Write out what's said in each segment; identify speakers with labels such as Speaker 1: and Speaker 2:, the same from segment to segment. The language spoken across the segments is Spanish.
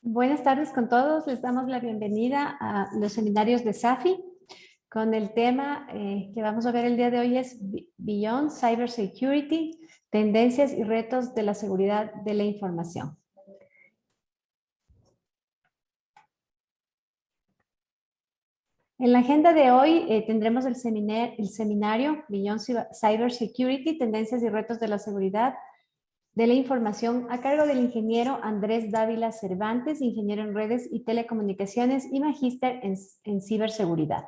Speaker 1: Buenas tardes con todos. Les damos la bienvenida a los seminarios de SAFI con el tema que vamos a ver el día de hoy es Beyond Cybersecurity, tendencias y retos de la seguridad de la información. En la agenda de hoy tendremos el seminario Beyond Cybersecurity, tendencias y retos de la seguridad de la información a cargo del ingeniero Andrés Dávila Cervantes, ingeniero en redes y telecomunicaciones y magíster en ciberseguridad.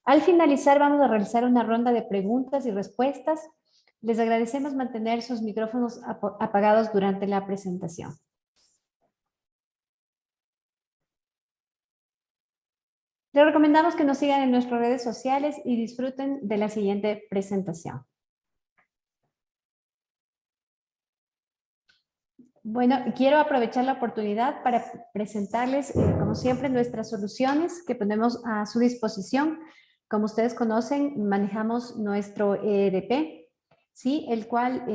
Speaker 1: Al finalizar vamos a realizar una ronda de preguntas y respuestas. Les agradecemos mantener sus micrófonos apagados durante la presentación. Les recomendamos que nos sigan en nuestras redes sociales y disfruten de la siguiente presentación. Bueno, quiero aprovechar la oportunidad para presentarles, como siempre, nuestras soluciones que ponemos a su disposición. Como ustedes conocen, manejamos nuestro ERP, ¿sí? El cual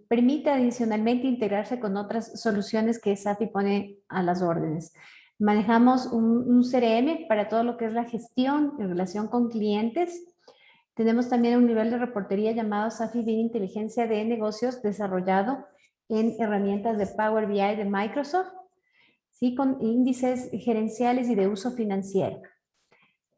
Speaker 1: permite adicionalmente integrarse con otras soluciones que SAFI pone a las órdenes. Manejamos un CRM para todo lo que es la gestión en relación con clientes. Tenemos también un nivel de reportería llamado SAFI BIM Inteligencia de Negocios desarrollado en herramientas de Power BI de Microsoft, ¿sí? Con índices gerenciales y de uso financiero.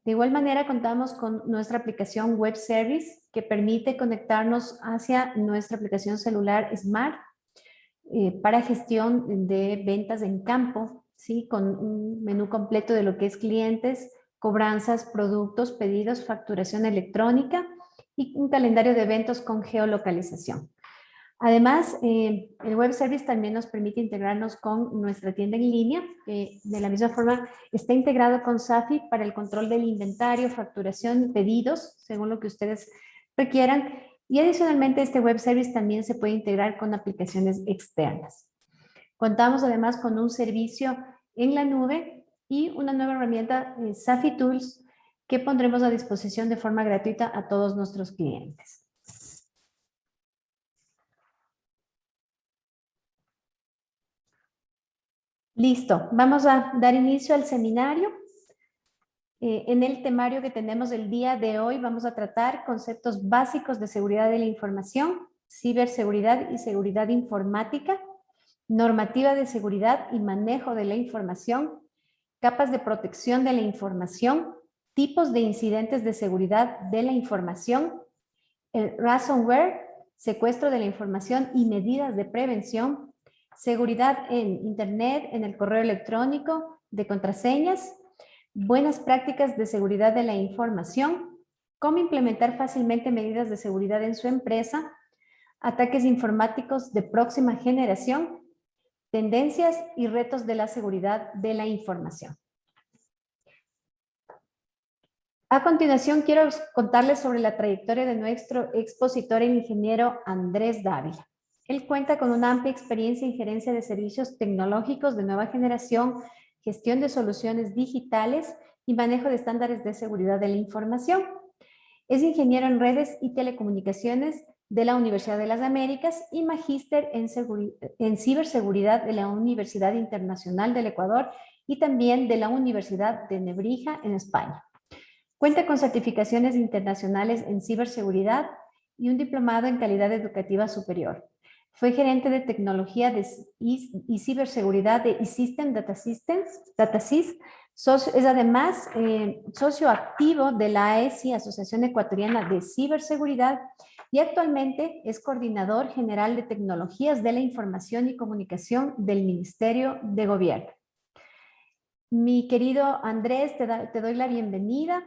Speaker 1: De igual manera, contamos con nuestra aplicación Web Service que permite conectarnos hacia nuestra aplicación celular Smart para gestión de ventas en campo, ¿sí? Con un menú completo de lo que es clientes, cobranzas, productos, pedidos, facturación electrónica y un calendario de eventos con geolocalización. Además, el web service también nos permite integrarnos con nuestra tienda en línea, que de la misma forma está integrado con SAFI para el control del inventario, facturación y pedidos, según lo que ustedes requieran. Y adicionalmente, este web service también se puede integrar con aplicaciones externas. Contamos además con un servicio en la nube y una nueva herramienta, SAFI Tools, que pondremos a disposición de forma gratuita a todos nuestros clientes. Listo, vamos a dar inicio al seminario. En el temario que tenemos el día de hoy vamos a tratar conceptos básicos de seguridad de la información, ciberseguridad y seguridad informática, normativa de seguridad y manejo de la información, capas de protección de la información, tipos de incidentes de seguridad de la información, el ransomware, secuestro de la información y medidas de prevención, seguridad en Internet, en el correo electrónico, de contraseñas, buenas prácticas de seguridad de la información, cómo implementar fácilmente medidas de seguridad en su empresa, ataques informáticos de próxima generación, tendencias y retos de la seguridad de la información. A continuación, quiero contarles sobre la trayectoria de nuestro expositor, el ingeniero Andrés Dávila. Él cuenta con una amplia experiencia en gerencia de servicios tecnológicos de nueva generación, gestión de soluciones digitales y manejo de estándares de seguridad de la información. Es ingeniero en redes y telecomunicaciones de la Universidad de las Américas y magíster en ciberseguridad de la Universidad Internacional del Ecuador y también de la Universidad de Nebrija en España. Cuenta con certificaciones internacionales en ciberseguridad y un diplomado en calidad educativa superior. Fue gerente de tecnología y ciberseguridad de eSystem Datasys. Es además socio activo de la AECI, Asociación Ecuatoriana de Ciberseguridad, y actualmente es coordinador general de tecnologías de la información y comunicación del Ministerio de Gobierno. Mi querido Andrés, te doy la bienvenida.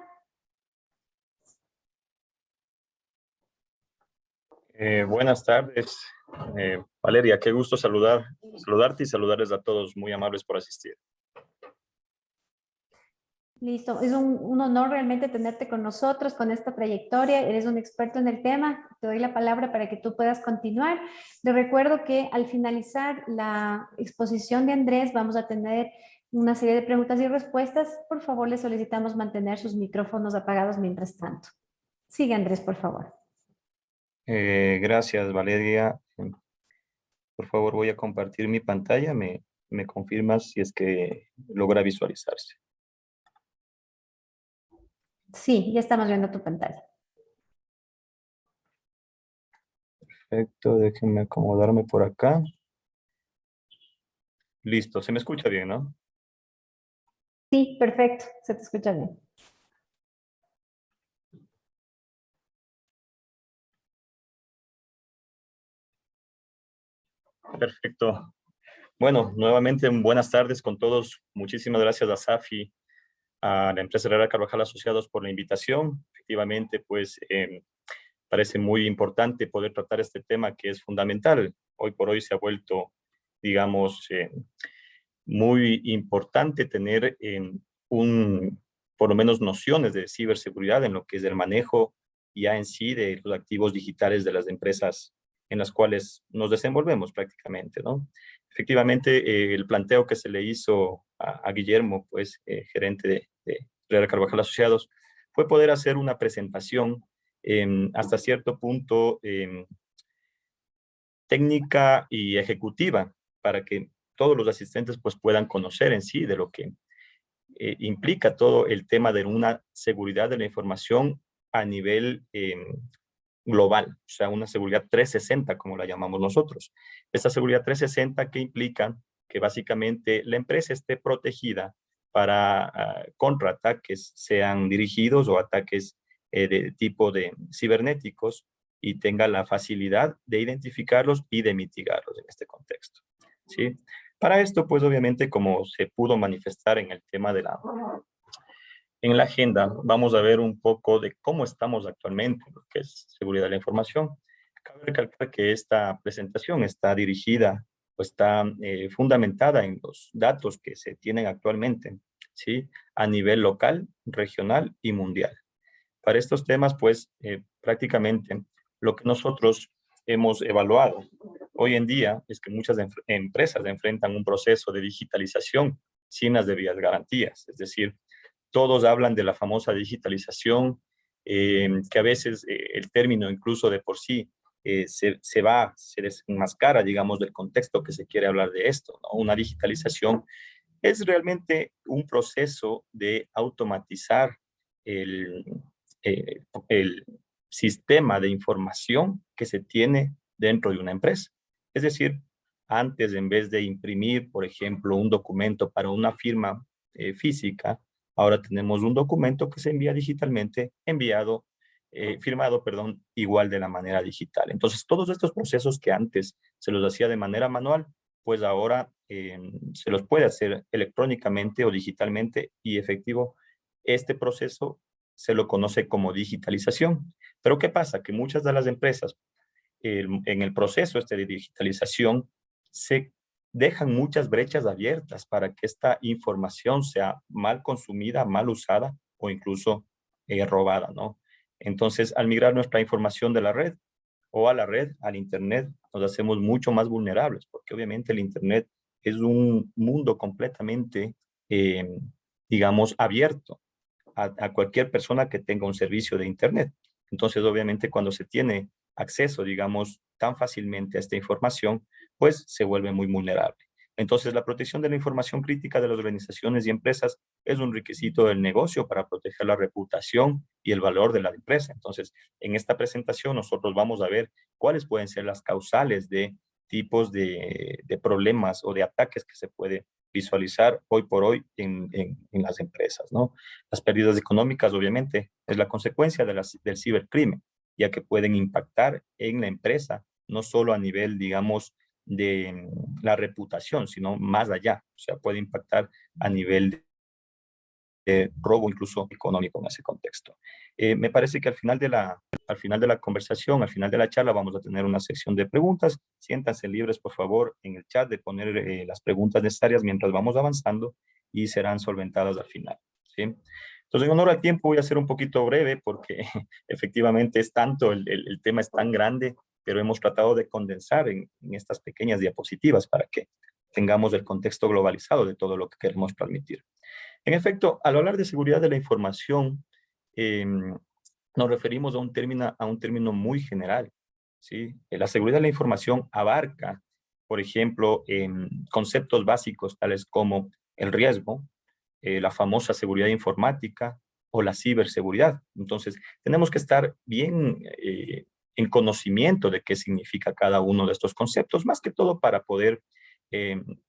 Speaker 2: Buenas tardes, Valeria, qué gusto saludarte y saludarles a todos, muy amables por asistir.
Speaker 1: Listo, es un honor realmente tenerte con nosotros, con esta trayectoria, eres un experto en el tema, te doy la palabra para que tú puedas continuar. Te recuerdo que al finalizar la exposición de Andrés vamos a tener una serie de preguntas y respuestas. Por favor, le solicitamos mantener sus micrófonos apagados mientras tanto. Sigue, Andrés, por favor.
Speaker 2: Gracias, Valeria. Por favor, voy a compartir mi pantalla. ¿Me Me confirmas si es que logra visualizarse.
Speaker 1: Sí, ya estamos viendo tu pantalla.
Speaker 2: Perfecto, déjenme acomodarme por acá. Listo, se me escucha bien, ¿no?
Speaker 1: Sí, perfecto, se te escucha bien.
Speaker 2: Perfecto. Bueno, nuevamente buenas tardes con todos. Muchísimas gracias a Safi, a la empresa Herrera Carvajal Asociados por la invitación. Efectivamente, pues parece muy importante poder tratar este tema que es fundamental. Hoy por hoy se ha vuelto, digamos, muy importante tener por lo menos nociones de ciberseguridad en lo que es el manejo ya en sí de los activos digitales de las empresas en las cuales nos desenvolvemos prácticamente, ¿no? Efectivamente, el planteo que se le hizo a Guillermo, pues, gerente de Herrera Carvajal Asociados, fue poder hacer una presentación hasta cierto punto técnica y ejecutiva para que todos los asistentes pues puedan conocer en sí de lo que implica todo el tema de una seguridad de la información a nivel global, o sea, una seguridad 360, como la llamamos nosotros. Esta seguridad 360 que implica que básicamente la empresa esté protegida para contraataques, sean dirigidos o ataques de tipo de cibernéticos, y tenga la facilidad de identificarlos y de mitigarlos en este contexto. ¿Sí? Para esto, pues obviamente, como se pudo manifestar en el tema en la agenda, vamos a ver un poco de cómo estamos actualmente en lo que es seguridad de la información. Cabe recalcar que esta presentación está dirigida o está fundamentada en los datos que se tienen actualmente, ¿sí? A nivel local, regional y mundial. Para estos temas, pues, prácticamente lo que nosotros hemos evaluado hoy en día es que muchas empresas enfrentan un proceso de digitalización sin las debidas garantías. Es decir, todos hablan de la famosa digitalización, que a veces el término incluso de por sí se desenmascara, digamos, del contexto que se quiere hablar de esto, ¿no? Una digitalización es realmente un proceso de automatizar el, el sistema de información que se tiene dentro de una empresa. Es decir, antes, en vez de imprimir, por ejemplo, un documento para una firma física, ahora tenemos un documento que se envía digitalmente, firmado, perdón, igual de la manera digital. Entonces, todos estos procesos que antes se los hacía de manera manual, pues ahora se los puede hacer electrónicamente o digitalmente, y efectivo, este proceso se lo conoce como digitalización. Pero ¿qué pasa? Que muchas de las empresas en el proceso este de digitalización se dejan muchas brechas abiertas para que esta información sea mal consumida, mal usada o incluso robada, ¿no? Entonces, al migrar nuestra información de la red o a la red, al Internet, nos hacemos mucho más vulnerables, porque obviamente el Internet es un mundo completamente, eh, digamos, abierto a cualquier persona que tenga un servicio de Internet. Entonces, obviamente, cuando se tiene acceso, digamos, tan fácilmente a esta información, pues se vuelve muy vulnerable. Entonces, la protección de la información crítica de las organizaciones y empresas es un requisito del negocio para proteger la reputación y el valor de la empresa. Entonces, en esta presentación nosotros vamos a ver cuáles pueden ser las causales de tipos de problemas o de ataques que se puede visualizar hoy por hoy en las empresas, ¿no? Las pérdidas económicas, obviamente, es la consecuencia del cibercrimen, ya que pueden impactar en la empresa, no solo a nivel, digamos, de la reputación, sino más allá. O sea, puede impactar a nivel de robo incluso económico en ese contexto. Me parece que al final de la conversación, al final de la charla, vamos a tener una sección de preguntas. Siéntanse libres, por favor, en el chat de poner las preguntas necesarias mientras vamos avanzando, y serán solventadas al final, ¿sí? Entonces, en honor al tiempo, voy a ser un poquito breve porque efectivamente es tanto, el tema es tan grande, pero hemos tratado de condensar en estas pequeñas diapositivas para que tengamos el contexto globalizado de todo lo que queremos transmitir. En efecto, al hablar de seguridad de la información, eh, nos referimos a un término muy general, ¿sí? La seguridad de la información abarca, por ejemplo, conceptos básicos tales como el riesgo, la famosa seguridad informática o la ciberseguridad. Entonces, tenemos que estar bien en conocimiento de qué significa cada uno de estos conceptos, más que todo para poder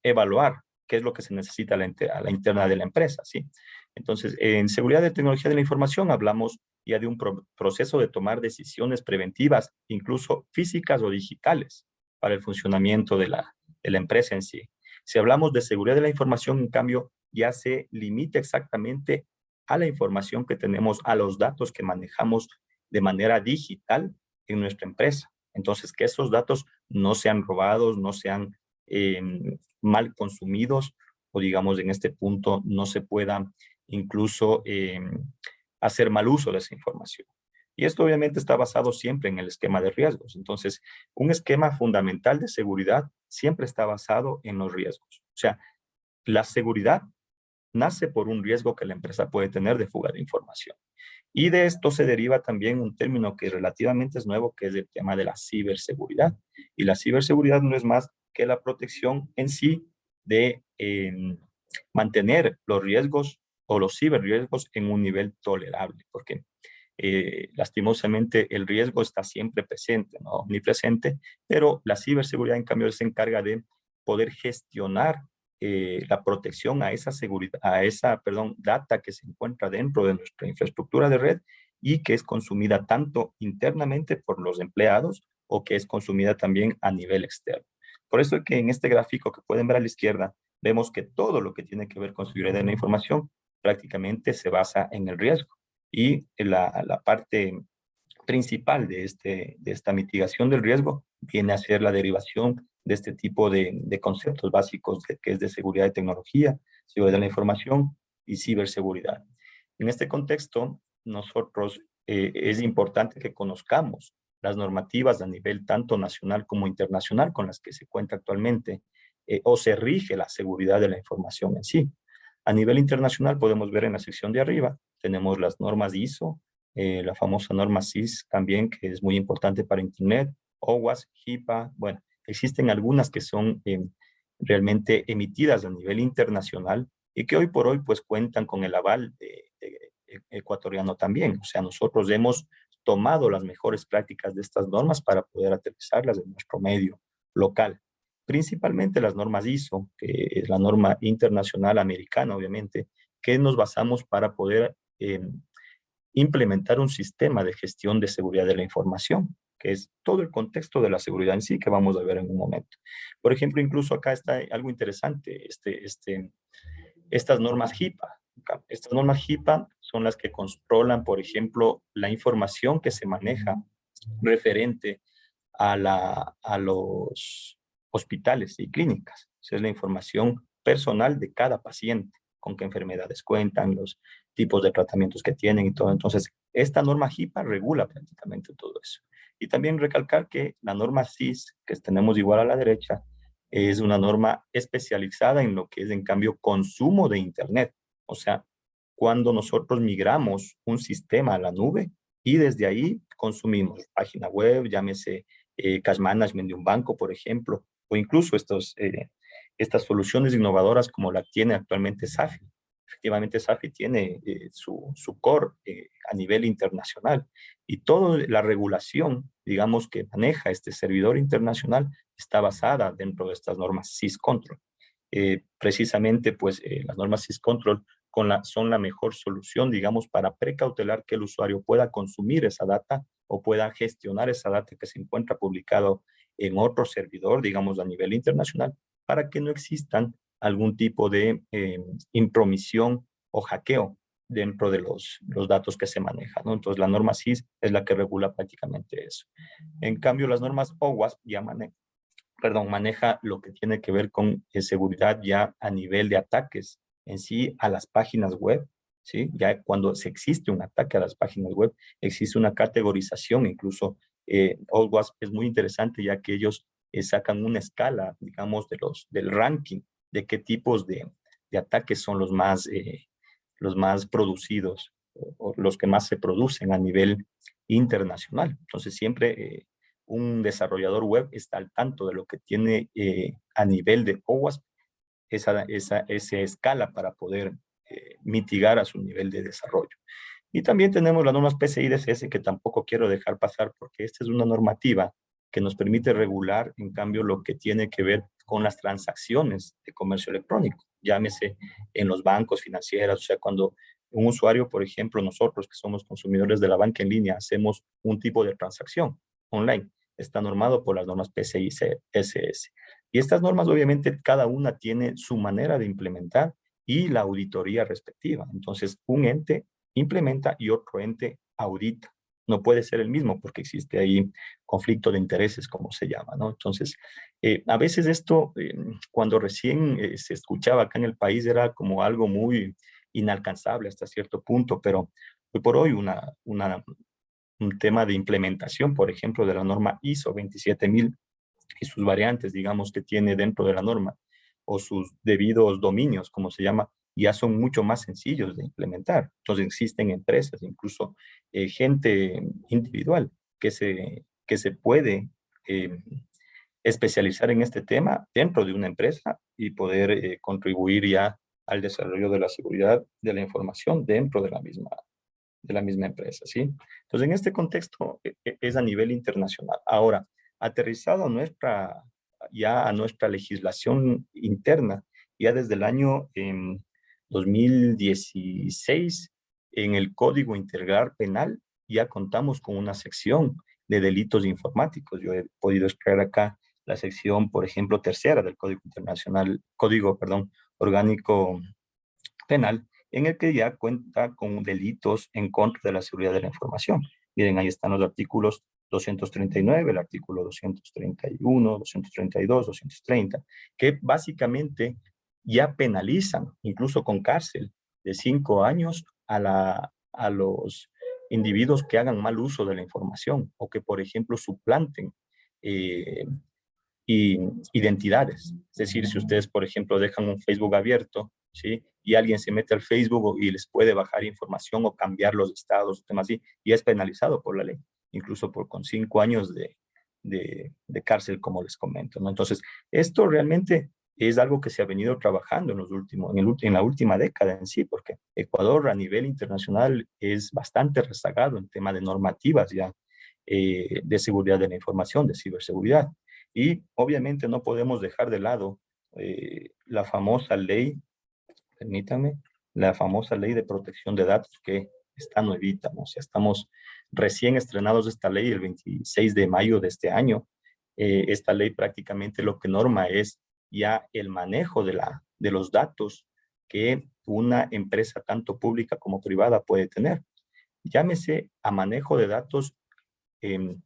Speaker 2: evaluar qué es lo que se necesita a la interna de la empresa, ¿sí? Entonces, en seguridad de tecnología de la información hablamos ya de un proceso de tomar decisiones preventivas, incluso físicas o digitales, para el funcionamiento de la empresa en sí. Si hablamos de seguridad de la información, en cambio, ya se limita exactamente a la información que tenemos, a los datos que manejamos de manera digital en nuestra empresa. Entonces, que esos datos no sean robados, no sean eh, mal consumidos, o digamos en este punto no se pueda incluso hacer mal uso de esa información. Y esto obviamente está basado siempre en el esquema de riesgos. Entonces, un esquema fundamental de seguridad siempre está basado en los riesgos. O sea, la seguridad nace por un riesgo que la empresa puede tener de fuga de información. Y de esto se deriva también un término que relativamente es nuevo, que es el tema de la ciberseguridad. Y la ciberseguridad no es más que la protección en sí de mantener los riesgos o los ciberriesgos en un nivel tolerable, porque lastimosamente el riesgo está siempre presente, ¿no? Omnipresente, pero la ciberseguridad en cambio se encarga de poder gestionar la protección a esa seguridad, data que se encuentra dentro de nuestra infraestructura de red y que es consumida tanto internamente por los empleados o que es consumida también a nivel externo. Por eso es que en este gráfico que pueden ver a la izquierda, vemos que todo lo que tiene que ver con seguridad de la información prácticamente se basa en el riesgo. Y la parte principal de esta mitigación del riesgo viene a ser la derivación de este tipo de conceptos básicos que es de seguridad de tecnología, seguridad de la información y ciberseguridad. En este contexto, nosotros es importante que conozcamos las normativas a nivel tanto nacional como internacional con las que se cuenta actualmente o se rige la seguridad de la información en sí. A nivel internacional podemos ver en la sección de arriba, tenemos las normas ISO, la famosa norma CIS también, que es muy importante para Internet, OWASP, HIPAA, bueno, existen algunas que son realmente emitidas a nivel internacional y que hoy por hoy pues cuentan con el aval ecuatoriano también. O sea, nosotros hemos tomado las mejores prácticas de estas normas para poder aterrizarlas en nuestro medio local. Principalmente las normas ISO, que es la norma internacional americana, obviamente, que nos basamos para poder implementar un sistema de gestión de seguridad de la información, que es todo el contexto de la seguridad en sí que vamos a ver en un momento. Por ejemplo, incluso acá está algo interesante, estas normas HIPAA. Estas normas HIPAA son las que controlan, por ejemplo, la información que se maneja referente a los hospitales y clínicas. Esa es la información personal de cada paciente, con qué enfermedades cuentan, los tipos de tratamientos que tienen y todo. Entonces, esta norma HIPAA regula prácticamente todo eso. Y también recalcar que la norma CIS, que tenemos igual a la derecha, es una norma especializada en lo que es, en cambio, consumo de Internet. O sea, cuando nosotros migramos un sistema a la nube y desde ahí consumimos página web, llámese cash management de un banco, por ejemplo, o incluso estas soluciones innovadoras como la tiene actualmente SAFI. Efectivamente, SAFI tiene su core a nivel internacional y toda la regulación, digamos, que maneja este servidor internacional está basada dentro de estas normas SysControl. Precisamente, pues, las normas SysControl son la mejor solución, digamos, para precautelar que el usuario pueda consumir esa data o pueda gestionar esa data que se encuentra publicado en otro servidor, digamos, a nivel internacional, para que no existan algún tipo de intromisión o hackeo dentro de los datos que se manejan, ¿no? Entonces, la norma CIS es la que regula prácticamente eso. En cambio, las normas OWASP ya maneja lo que tiene que ver con seguridad ya a nivel de ataques en sí a las páginas web, ¿sí? Ya cuando se existe un ataque a las páginas web, existe una categorización, incluso OWASP es muy interesante ya que ellos sacan una escala, digamos, del ranking de qué tipos de ataques son los más producidos o los que más se producen a nivel internacional. Entonces, siempre un desarrollador web está al tanto de lo que tiene a nivel de OWASP esa escala para poder mitigar a su nivel de desarrollo. Y también tenemos las normas PCI DSS que tampoco quiero dejar pasar porque esta es una normativa que nos permite regular, en cambio, lo que tiene que ver con las transacciones de comercio electrónico, llámese en los bancos financieros, o sea, cuando un usuario, por ejemplo, nosotros que somos consumidores de la banca en línea, hacemos un tipo de transacción online, está normado por las normas PCI DSS. Y estas normas, obviamente, cada una tiene su manera de implementar y la auditoría respectiva. Entonces, un ente implementa y otro ente audita. No puede ser el mismo porque existe ahí conflicto de intereses, como se llama, ¿no? Entonces, a veces esto, cuando recién se escuchaba acá en el país, era como algo muy inalcanzable hasta cierto punto, pero hoy por hoy un tema de implementación, por ejemplo, de la norma ISO 27000 y sus variantes, digamos, que tiene dentro de la norma, o sus debidos dominios, como se llama, ya son mucho más sencillos de implementar. Entonces existen empresas, incluso gente individual que se puede eh, especializar en este tema dentro de una empresa y poder contribuir ya al desarrollo de la seguridad de la información dentro de la misma empresa, ¿sí? Entonces, en este contexto es a nivel internacional. Ahora, aterrizado a ya a nuestra legislación interna, ya desde el año 2016, en el Código Integral Penal, ya contamos con una sección de delitos informáticos. Yo he podido extraer acá la sección, por ejemplo, tercera del Código Internacional, Código, perdón, Orgánico Penal, en el que ya cuenta con delitos en contra de la seguridad de la información. Miren, ahí están los artículos 239, el artículo 231, 232, 230, que básicamente ya penalizan, incluso con cárcel de 5 años, a los individuos que hagan mal uso de la información o que, por ejemplo, suplanten eh, y identidades. Es decir, si ustedes, por ejemplo, dejan un Facebook abierto, ¿sí? Y alguien se mete al Facebook y les puede bajar información o cambiar los estados, temas así, y es penalizado por la ley, incluso con 5 años de cárcel, como les comento, ¿no? Entonces, esto realmente es algo que se ha venido trabajando en los últimos, en la última década en sí, porque Ecuador a nivel internacional es bastante rezagado en tema de normativas ya de seguridad de la información, de ciberseguridad. Y obviamente no podemos dejar de lado la famosa ley, permítame, la famosa ley de protección de datos que está nuevita, ¿no? O sea, estamos recién estrenados esta ley el 26 de mayo de este año. Esta ley prácticamente lo que norma es ya el manejo de los datos que una empresa tanto pública como privada puede tener. Llámese a manejo de datos eh,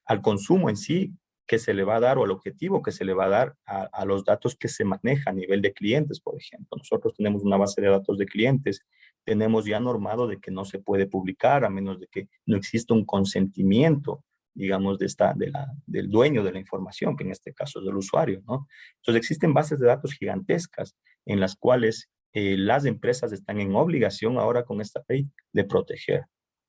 Speaker 2: al consumo en sí que se le va a dar o al objetivo que se le va a dar a los datos que se maneja a nivel de clientes, por ejemplo. Nosotros tenemos una base de datos de clientes, tenemos ya normado de que no se puede publicar a menos de que no exista un consentimiento, digamos, del dueño de la información, que en este caso es del usuario, ¿no? Entonces existen bases de datos gigantescas en las cuales las empresas están en obligación ahora con esta ley de proteger.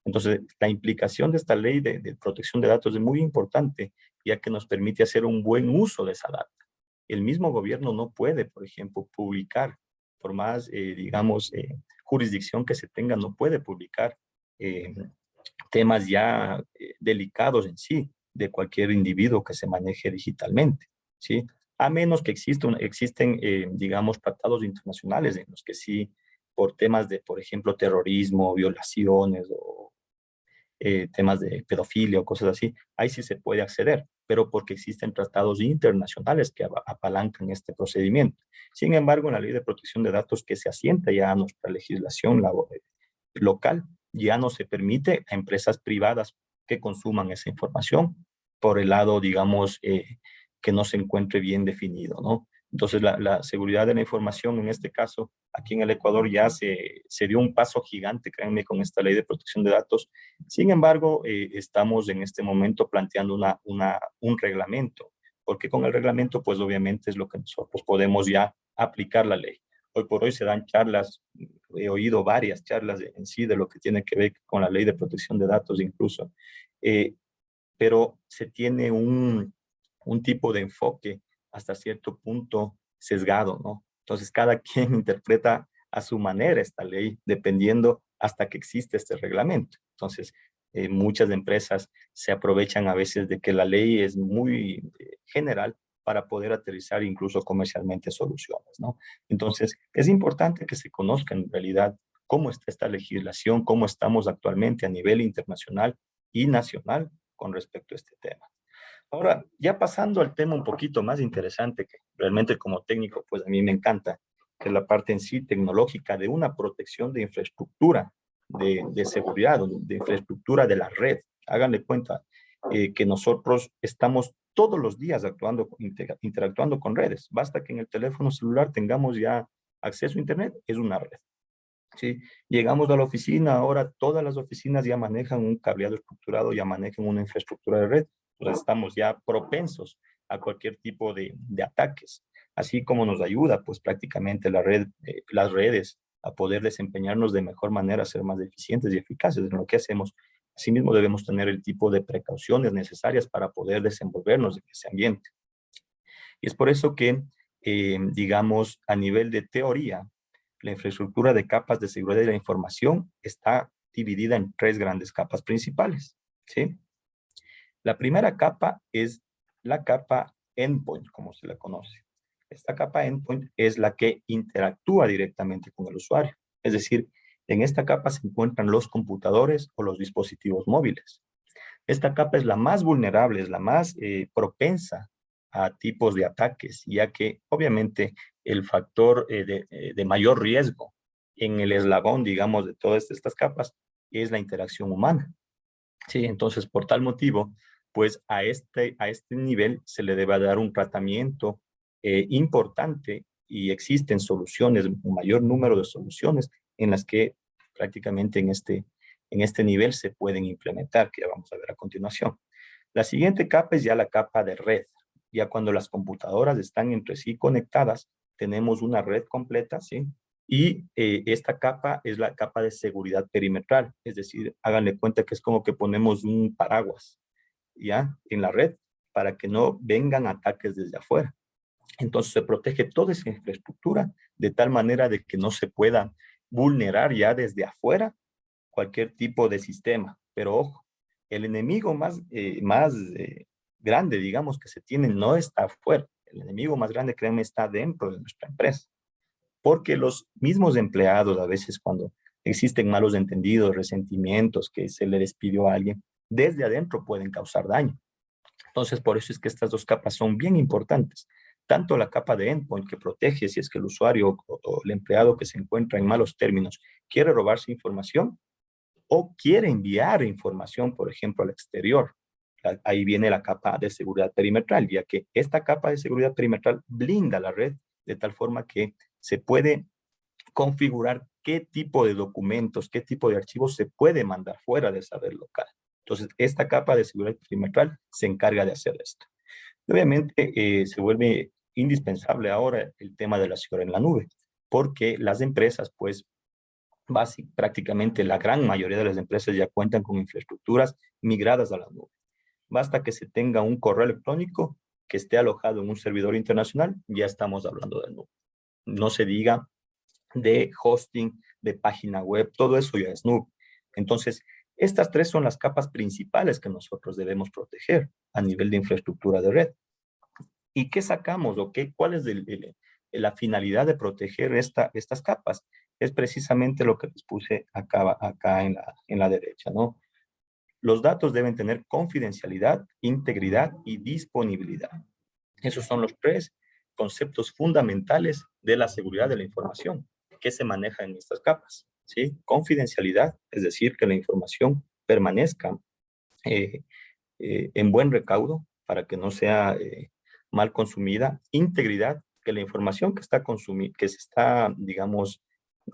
Speaker 2: Entonces, la implicación de esta ley de protección de datos es muy importante, ya que nos permite hacer un buen uso de esa data. El mismo gobierno no puede, por ejemplo, publicar, por más, digamos, jurisdicción que se tenga, no puede publicar eh, temas ya delicados en sí de cualquier individuo que se maneje digitalmente, ¿sí? A menos que existen, digamos, tratados internacionales en los que sí, por temas de, por ejemplo, terrorismo, violaciones o temas de pedofilia o cosas así, ahí sí se puede acceder, pero porque existen tratados internacionales que apalancan este procedimiento. Sin embargo, en la ley de protección de datos que se asienta ya a nuestra legislación local, ya no se permite a empresas privadas que consuman esa información por el lado, digamos, que no se encuentre bien definido, ¿no? Entonces, la seguridad de la información, en este caso, aquí en el Ecuador ya se dio un paso gigante, créanme, con esta ley de protección de datos. Sin embargo, estamos en este momento planteando un reglamento, porque con el reglamento, pues obviamente es lo que nosotros podemos ya aplicar la ley. Hoy por hoy se dan charlas, he oído varias charlas en sí de lo que tiene que ver con la ley de protección de datos incluso. Eh, pero se tiene un tipo de enfoque hasta cierto punto sesgado, ¿no? Entonces, cada quien interpreta a su manera esta ley, dependiendo hasta que existe este reglamento. Entonces, muchas empresas se aprovechan a veces de que la ley es muy general para poder aterrizar incluso comercialmente soluciones, ¿no? Entonces, es importante que se conozca en realidad cómo está esta legislación, cómo estamos actualmente a nivel internacional y nacional con respecto a este tema. Ahora, ya pasando al tema un poquito más interesante, que realmente como técnico, pues a mí me encanta, que es la parte en sí tecnológica de una protección de infraestructura, de seguridad, de infraestructura de la red. Háganle cuenta que nosotros estamos todos los días actuando, interactuando con redes. Basta que en el teléfono celular tengamos ya acceso a Internet, es una red. ¿Sí? Llegamos a la oficina, ahora todas las oficinas ya manejan un cableado estructurado, ya manejan una infraestructura de red, pues estamos ya propensos a cualquier tipo de ataques, así como nos ayuda pues prácticamente la red, las redes a poder desempeñarnos de mejor manera, ser más eficientes y eficaces en lo que hacemos. Asimismo debemos tener el tipo de precauciones necesarias para poder desenvolvernos en ese ambiente. Y es por eso que, digamos, a nivel de teoría, la infraestructura de capas de seguridad de la información está dividida en tres grandes capas principales, ¿sí? La primera capa es la capa endpoint, como se la conoce. Esta capa endpoint es la que interactúa directamente con el usuario. Es decir, en esta capa se encuentran los computadores o los dispositivos móviles. Esta capa es la más vulnerable, es la más propensa a tipos de ataques, ya que obviamente el factor de mayor riesgo en el eslabón, digamos, de todas estas capas es la interacción humana. Sí, entonces, por tal motivo, pues a este nivel se le debe dar un tratamiento importante y existen soluciones, un mayor número de soluciones en las que prácticamente en este nivel se pueden implementar, que ya vamos a ver a continuación. La siguiente capa es ya la capa de red. Ya cuando las computadoras están entre sí conectadas, tenemos una red completa, ¿sí? Y esta capa es la capa de seguridad perimetral, es decir, háganle cuenta que es como que ponemos un paraguas, ¿ya? En la red para que no vengan ataques desde afuera. Entonces se protege toda esa infraestructura de tal manera de que no se pueda vulnerar ya desde afuera cualquier tipo de sistema. Pero ojo, el enemigo más grande, digamos, que se tiene no está afuera. El enemigo más grande, créanme, está dentro de nuestra empresa. Porque los mismos empleados, a veces cuando existen malos entendidos, resentimientos que se le despidió a alguien, desde adentro pueden causar daño. Entonces, por eso es que estas dos capas son bien importantes. Tanto la capa de endpoint que protege si es que el usuario o el empleado que se encuentra en malos términos quiere robarse información o quiere enviar información, por ejemplo, al exterior. Ahí viene la capa de seguridad perimetral, ya que esta capa de seguridad perimetral blinda la red de tal forma que se puede configurar qué tipo de documentos, qué tipo de archivos se puede mandar fuera de esa red local. Entonces, esta capa de seguridad perimetral se encarga de hacer esto. Y obviamente, se vuelve indispensable ahora el tema de la seguridad en la nube, porque las empresas, pues, prácticamente la gran mayoría de las empresas ya cuentan con infraestructuras migradas a la nube. Basta que se tenga un correo electrónico que esté alojado en un servidor internacional, ya estamos hablando de nube. No se diga de hosting, de página web, todo eso ya es nube. Entonces, estas tres son las capas principales que nosotros debemos proteger a nivel de infraestructura de red. ¿Y qué sacamos o qué, cuál es la finalidad de proteger estas capas? Es precisamente lo que les puse acá en la derecha, ¿no? Los datos deben tener confidencialidad, integridad y disponibilidad. Esos son los tres conceptos fundamentales de la seguridad de la información que se maneja en estas capas, ¿sí? Confidencialidad, es decir, que la información permanezca eh, en buen recaudo para que no sea mal consumida. Integridad, que la información que se está, digamos,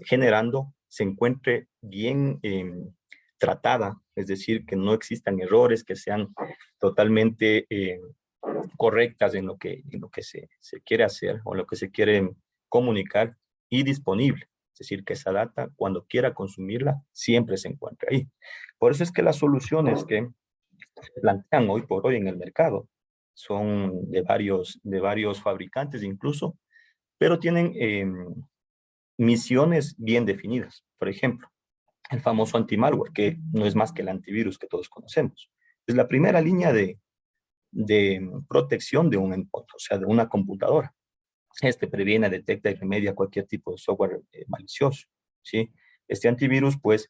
Speaker 2: generando se encuentre bien tratada, es decir, que no existan errores, que sean totalmente correctas en lo que se quiere hacer o lo que se quiere comunicar y disponible. Es decir, que esa data, cuando quiera consumirla, siempre se encuentra ahí. Por eso es que las soluciones que se plantean hoy por hoy en el mercado. Son de varios fabricantes incluso, pero tienen misiones bien definidas. Por ejemplo, el famoso anti-malware, que no es más que el antivirus que todos conocemos. Es la primera línea de protección de un endpoint, o sea, de una computadora. Este previene, detecta y remedia cualquier tipo de software malicioso, ¿sí? Este antivirus, pues,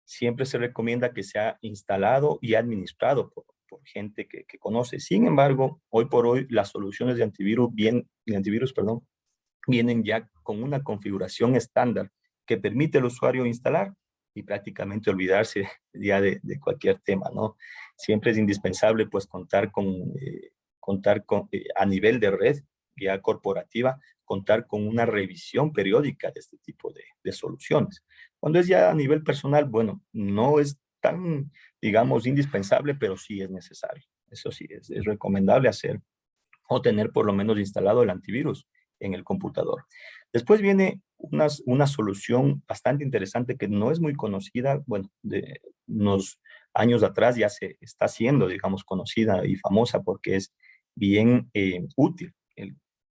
Speaker 2: siempre se recomienda que sea instalado y administrado por gente que conoce. Sin embargo, hoy por hoy, las soluciones de antivirus, perdón, vienen ya con una configuración estándar que permite al usuario instalar y prácticamente olvidarse ya de cualquier tema, ¿no? Siempre es indispensable, pues, contar con a nivel de red, ya corporativa, contar con una revisión periódica de este tipo de soluciones. Cuando es ya a nivel personal, bueno, no es tan, digamos, indispensable, pero sí es necesario. Eso sí, es recomendable hacer o tener por lo menos instalado el antivirus en el computador. Después viene una solución bastante interesante que no es muy conocida, bueno, de unos años atrás ya se está haciendo, digamos, conocida y famosa porque es bien útil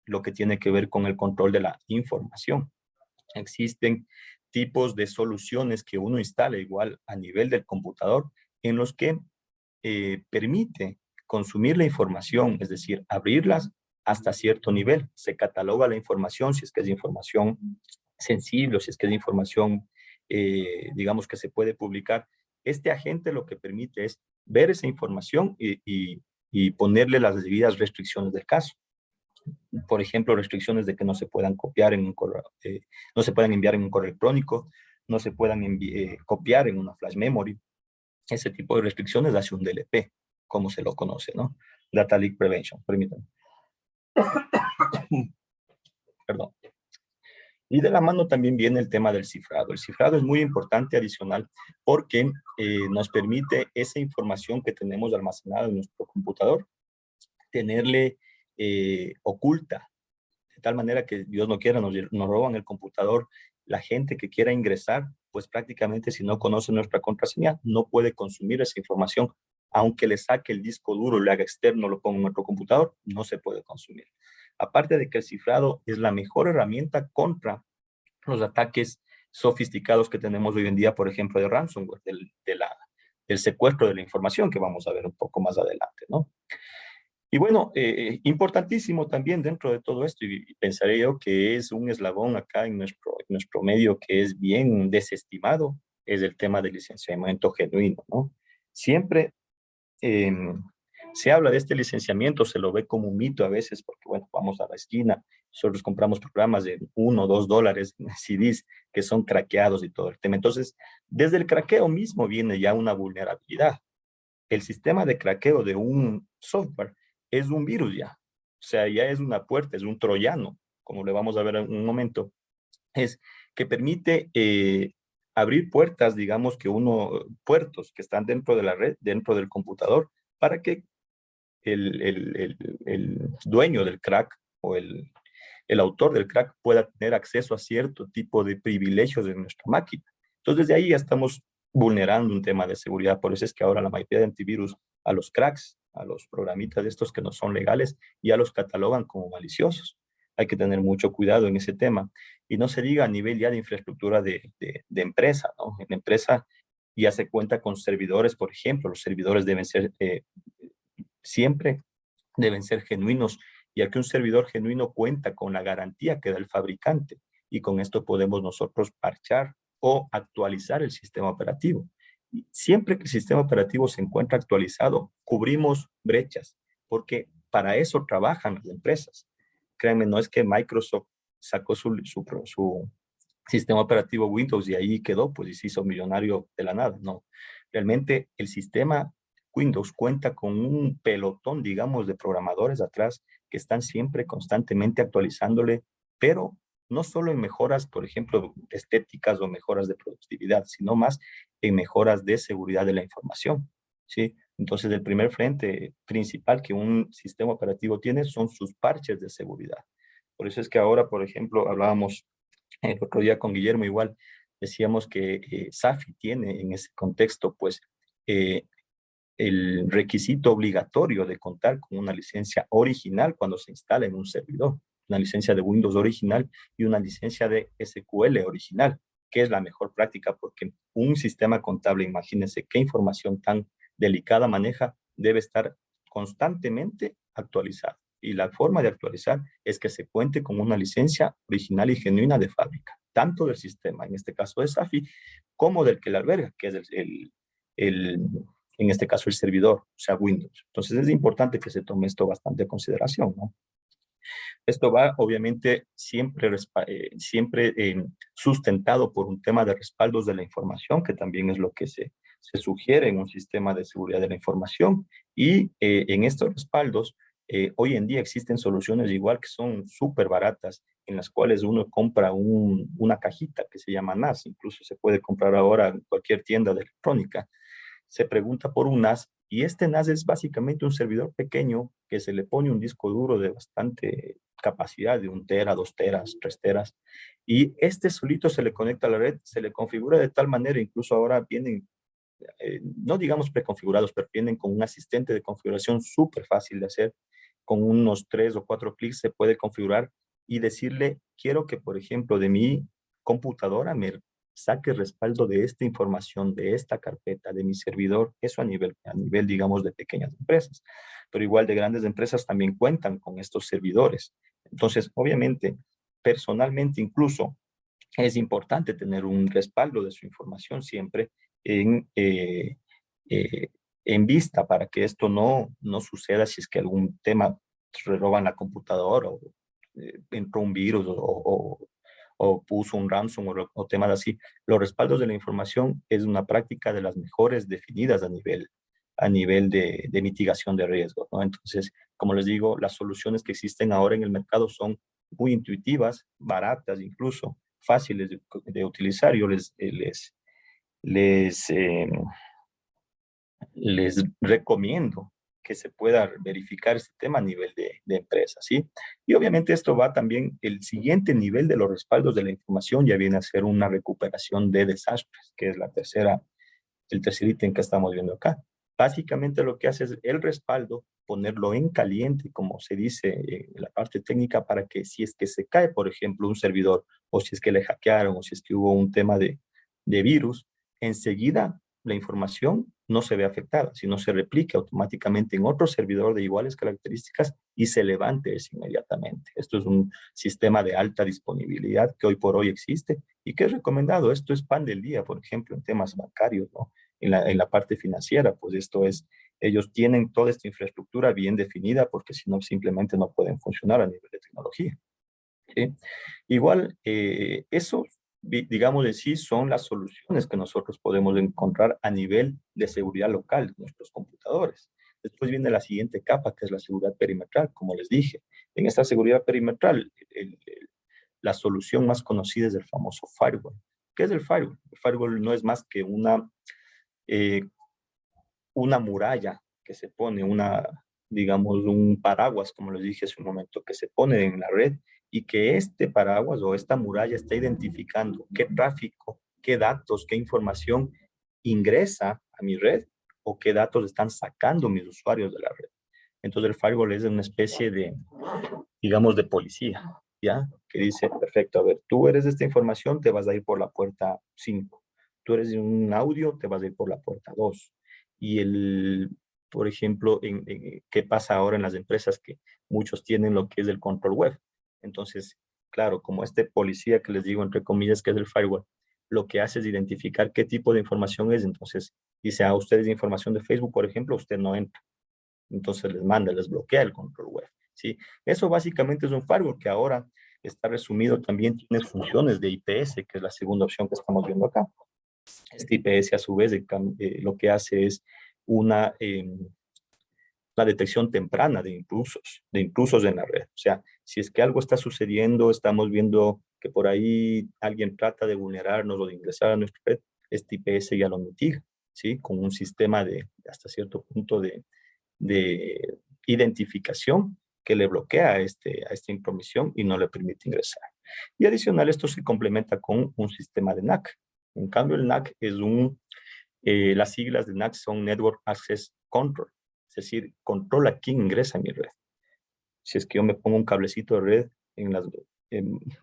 Speaker 2: lo que tiene que ver con el control de la información. Existen tipos de soluciones que uno instala igual a nivel del computador en los que permite consumir la información, es decir, abrirlas hasta cierto nivel. Se cataloga la información, si es que es información sensible o si es que es información, digamos, que se puede publicar. Este agente lo que permite es ver esa información y ponerle las debidas restricciones del caso. Por ejemplo, restricciones de que no se puedan copiar en un correo, no se puedan enviar en un correo electrónico, no se puedan copiar en una flash memory. Ese tipo de restricciones hace un DLP, como se lo conoce, ¿no? Data Leak Prevention, permítanme. Perdón. Y de la mano también viene el tema del cifrado. El cifrado es muy importante adicional porque nos permite esa información que tenemos almacenada en nuestro computador, tenerle oculta, de tal manera que Dios no quiera, nos roban el computador. La gente que quiera ingresar, pues prácticamente si no conoce nuestra contraseña, no puede consumir esa información. Aunque le saque el disco duro, le haga externo, lo ponga en nuestro computador, no se puede consumir. Aparte de que el cifrado es la mejor herramienta contra los ataques sofisticados que tenemos hoy en día, por ejemplo, de ransomware, del secuestro de la información, que vamos a ver un poco más adelante, ¿no? Y bueno, importantísimo también dentro de todo esto, y pensaré yo que es un eslabón acá en nuestro medio que es bien desestimado, es el tema del licenciamiento genuino, ¿no? Siempre eh, se habla de este licenciamiento, se lo ve como un mito a veces, porque bueno, vamos a la esquina, nosotros compramos programas de $1 o $2, CDs, que son craqueados y todo el tema. Entonces, desde el craqueo mismo viene ya una vulnerabilidad. El sistema de craqueo de un software es un virus ya. O sea, ya es una puerta, es un troyano, como le vamos a ver en un momento. Es que permite abrir puertas, digamos que puertos que están dentro de la red, dentro del computador, para que el dueño del crack o el autor del crack pueda tener acceso a cierto tipo de privilegios de nuestra máquina. Entonces, desde ahí ya estamos vulnerando un tema de seguridad. Por eso es que ahora la mayoría de antivirus a los cracks, a los programitas de estos que no son legales, ya los catalogan como maliciosos. Hay que tener mucho cuidado en ese tema. Y no se diga a nivel ya de infraestructura de empresa, ¿no? En la empresa ya se cuenta con servidores, por ejemplo, los servidores deben ser siempre deben ser genuinos, ya que un servidor genuino cuenta con la garantía que da el fabricante y con esto podemos nosotros parchar o actualizar el sistema operativo. Y siempre que el sistema operativo se encuentra actualizado, cubrimos brechas, porque para eso trabajan las empresas. Créanme, no es que Microsoft sacó su sistema operativo Windows y ahí quedó, pues y se hizo millonario de la nada. No, realmente el sistema Windows cuenta con un pelotón, digamos, de programadores atrás que están siempre constantemente actualizándole, pero no solo en mejoras, por ejemplo, estéticas o mejoras de productividad, sino más en mejoras de seguridad de la información, ¿sí? Entonces, el primer frente principal que un sistema operativo tiene son sus parches de seguridad. Por eso es que ahora, por ejemplo, hablábamos el otro día con Guillermo igual, decíamos que SAFI tiene en ese contexto, pues, eh, el requisito obligatorio de contar con una licencia original cuando se instala en un servidor, una licencia de Windows original y una licencia de SQL original, que es la mejor práctica porque un sistema contable, imagínense qué información tan delicada maneja, debe estar constantemente actualizado. Y la forma de actualizar es que se cuente con una licencia original y genuina de fábrica, tanto del sistema, en este caso de SAFI, como del que la alberga, que es el en este caso el servidor, o sea, Windows. Entonces es importante que se tome esto bastante en consideración, ¿no? Esto va obviamente siempre sustentado por un tema de respaldos de la información, que también es lo que se sugiere en un sistema de seguridad de la información. Y en estos respaldos, hoy en día existen soluciones igual que son súper baratas, en las cuales uno compra una cajita que se llama NAS, incluso se puede comprar ahora en cualquier tienda de electrónica, se pregunta por un NAS y este NAS es básicamente un servidor pequeño que se le pone un disco duro de bastante capacidad, de 1 tera, 2 teras, 3 teras, y este solito se le conecta a la red, se le configura de tal manera, incluso ahora vienen, no digamos preconfigurados, pero vienen con un asistente de configuración súper fácil de hacer, con unos 3 o 4 clics se puede configurar y decirle, quiero que, por ejemplo, de mi computadora me saque respaldo de esta información, de esta carpeta, de mi servidor, eso a nivel, digamos, de pequeñas empresas. Pero igual de grandes empresas también cuentan con estos servidores. Entonces, obviamente, personalmente incluso, es importante tener un respaldo de su información siempre en, eh, eh, en vista para que esto no suceda si es que algún tema roban la computadora o entró un virus o puso un ransomware o temas así. Los respaldos de la información es una práctica de las mejores definidas a nivel de mitigación de riesgos, ¿no? Entonces, como les digo, las soluciones que existen ahora en el mercado son muy intuitivas, baratas incluso, fáciles de utilizar. Yo les, eh, les recomiendo que se pueda verificar este tema a nivel de empresa, ¿sí? Y obviamente esto va también, el siguiente nivel de los respaldos de la información ya viene a ser una recuperación de desastres, que es el tercer ítem que estamos viendo acá. Básicamente lo que hace es el respaldo, ponerlo en caliente, como se dice en la parte técnica, para que si es que se cae, por ejemplo, un servidor, o si es que le hackearon, o si es que hubo un tema de virus, enseguida la información no se ve afectada, sino se replica automáticamente en otro servidor de iguales características y se levante eso inmediatamente. Esto es un sistema de alta disponibilidad que hoy por hoy existe y que es recomendado. Esto es pan del día, por ejemplo, en temas bancarios, ¿no? En la parte financiera, pues esto es, ellos tienen toda esta infraestructura bien definida porque si no, simplemente no pueden funcionar a nivel de tecnología, ¿sí? Igual, eso, digamos en sí, son las soluciones que nosotros podemos encontrar a nivel de seguridad local de nuestros computadores. Después viene la siguiente capa, que es la seguridad perimetral, como les dije. En esta seguridad perimetral, la solución más conocida es el famoso firewall. ¿Qué es el firewall? El firewall no es más que eh, una muralla que se pone, digamos, un paraguas, como les dije hace un momento, que se pone en la red y que este paraguas o esta muralla está identificando qué tráfico, qué datos, qué información ingresa a mi red o qué datos están sacando mis usuarios de la red. Entonces el firewall es una especie de, digamos, de policía, ¿ya? Que dice, perfecto, a ver, tú eres de esta información, te vas a ir por la puerta 5. Tú eres de un audio, te vas a ir por la puerta 2. Y por ejemplo, ¿qué pasa ahora en las empresas? Que muchos tienen lo que es el control web. Entonces, claro, como este policía que les digo, entre comillas, que es el firewall, lo que hace es identificar qué tipo de información es. Entonces, dice, a ustedes información de Facebook, por ejemplo, usted no entra. Entonces les bloquea el control web, ¿sí? Eso básicamente es un firewall que ahora está resumido, también tiene funciones de IPS, que es la segunda opción que estamos viendo acá. Este IPS a su vez lo que hace es una, la detección temprana de intrusos en la red. O sea, si es que algo está sucediendo, estamos viendo que por ahí alguien trata de vulnerarnos o de ingresar a nuestra red, este IPS ya lo mitiga, ¿sí? Con un sistema de hasta cierto punto de identificación que le bloquea a esta intromisión y no le permite ingresar. Y adicional, esto se complementa con un sistema de NAC. En cambio, el NAC es las siglas de NAC son Network Access control, es decir, controla quién ingresa a mi red. Si es que yo me pongo un cablecito de red en las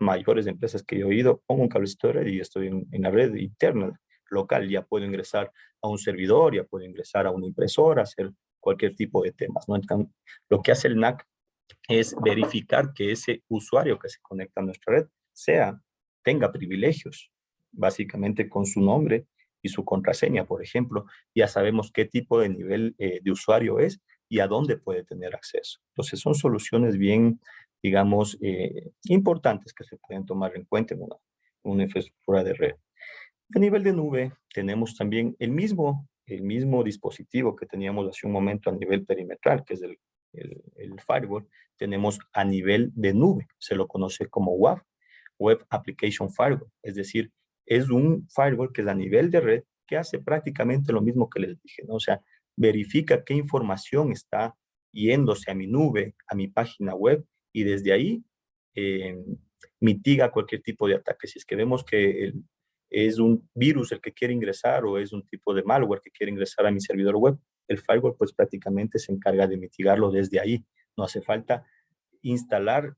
Speaker 2: mayores empresas que yo he ido, pongo un cablecito de red y estoy en la red interna local, ya puedo ingresar a un servidor, ya puedo ingresar a una impresora, hacer cualquier tipo de temas, ¿no? Entonces, lo que hace el NAC es verificar que ese usuario que se conecta a nuestra red tenga privilegios, básicamente con su nombre y su contraseña, por ejemplo. Ya sabemos qué tipo de nivel de usuario es y a dónde puede tener acceso. Entonces, son soluciones bien, digamos, importantes que se pueden tomar en cuenta en una infraestructura de red. A nivel de nube, tenemos también el mismo dispositivo que teníamos hace un momento a nivel perimetral, que es el firewall, tenemos a nivel de nube, se lo conoce como WAF, Web Application Firewall, es decir, es un firewall que es a nivel de red, que hace prácticamente lo mismo que les dije, ¿no? O sea, verifica qué información está yéndose a mi nube, a mi página web, y desde ahí eh, mitiga cualquier tipo de ataque. Si es que vemos que es un virus el que quiere ingresar o es un tipo de malware que quiere ingresar a mi servidor web, el firewall pues prácticamente se encarga de mitigarlo desde ahí. No hace falta instalar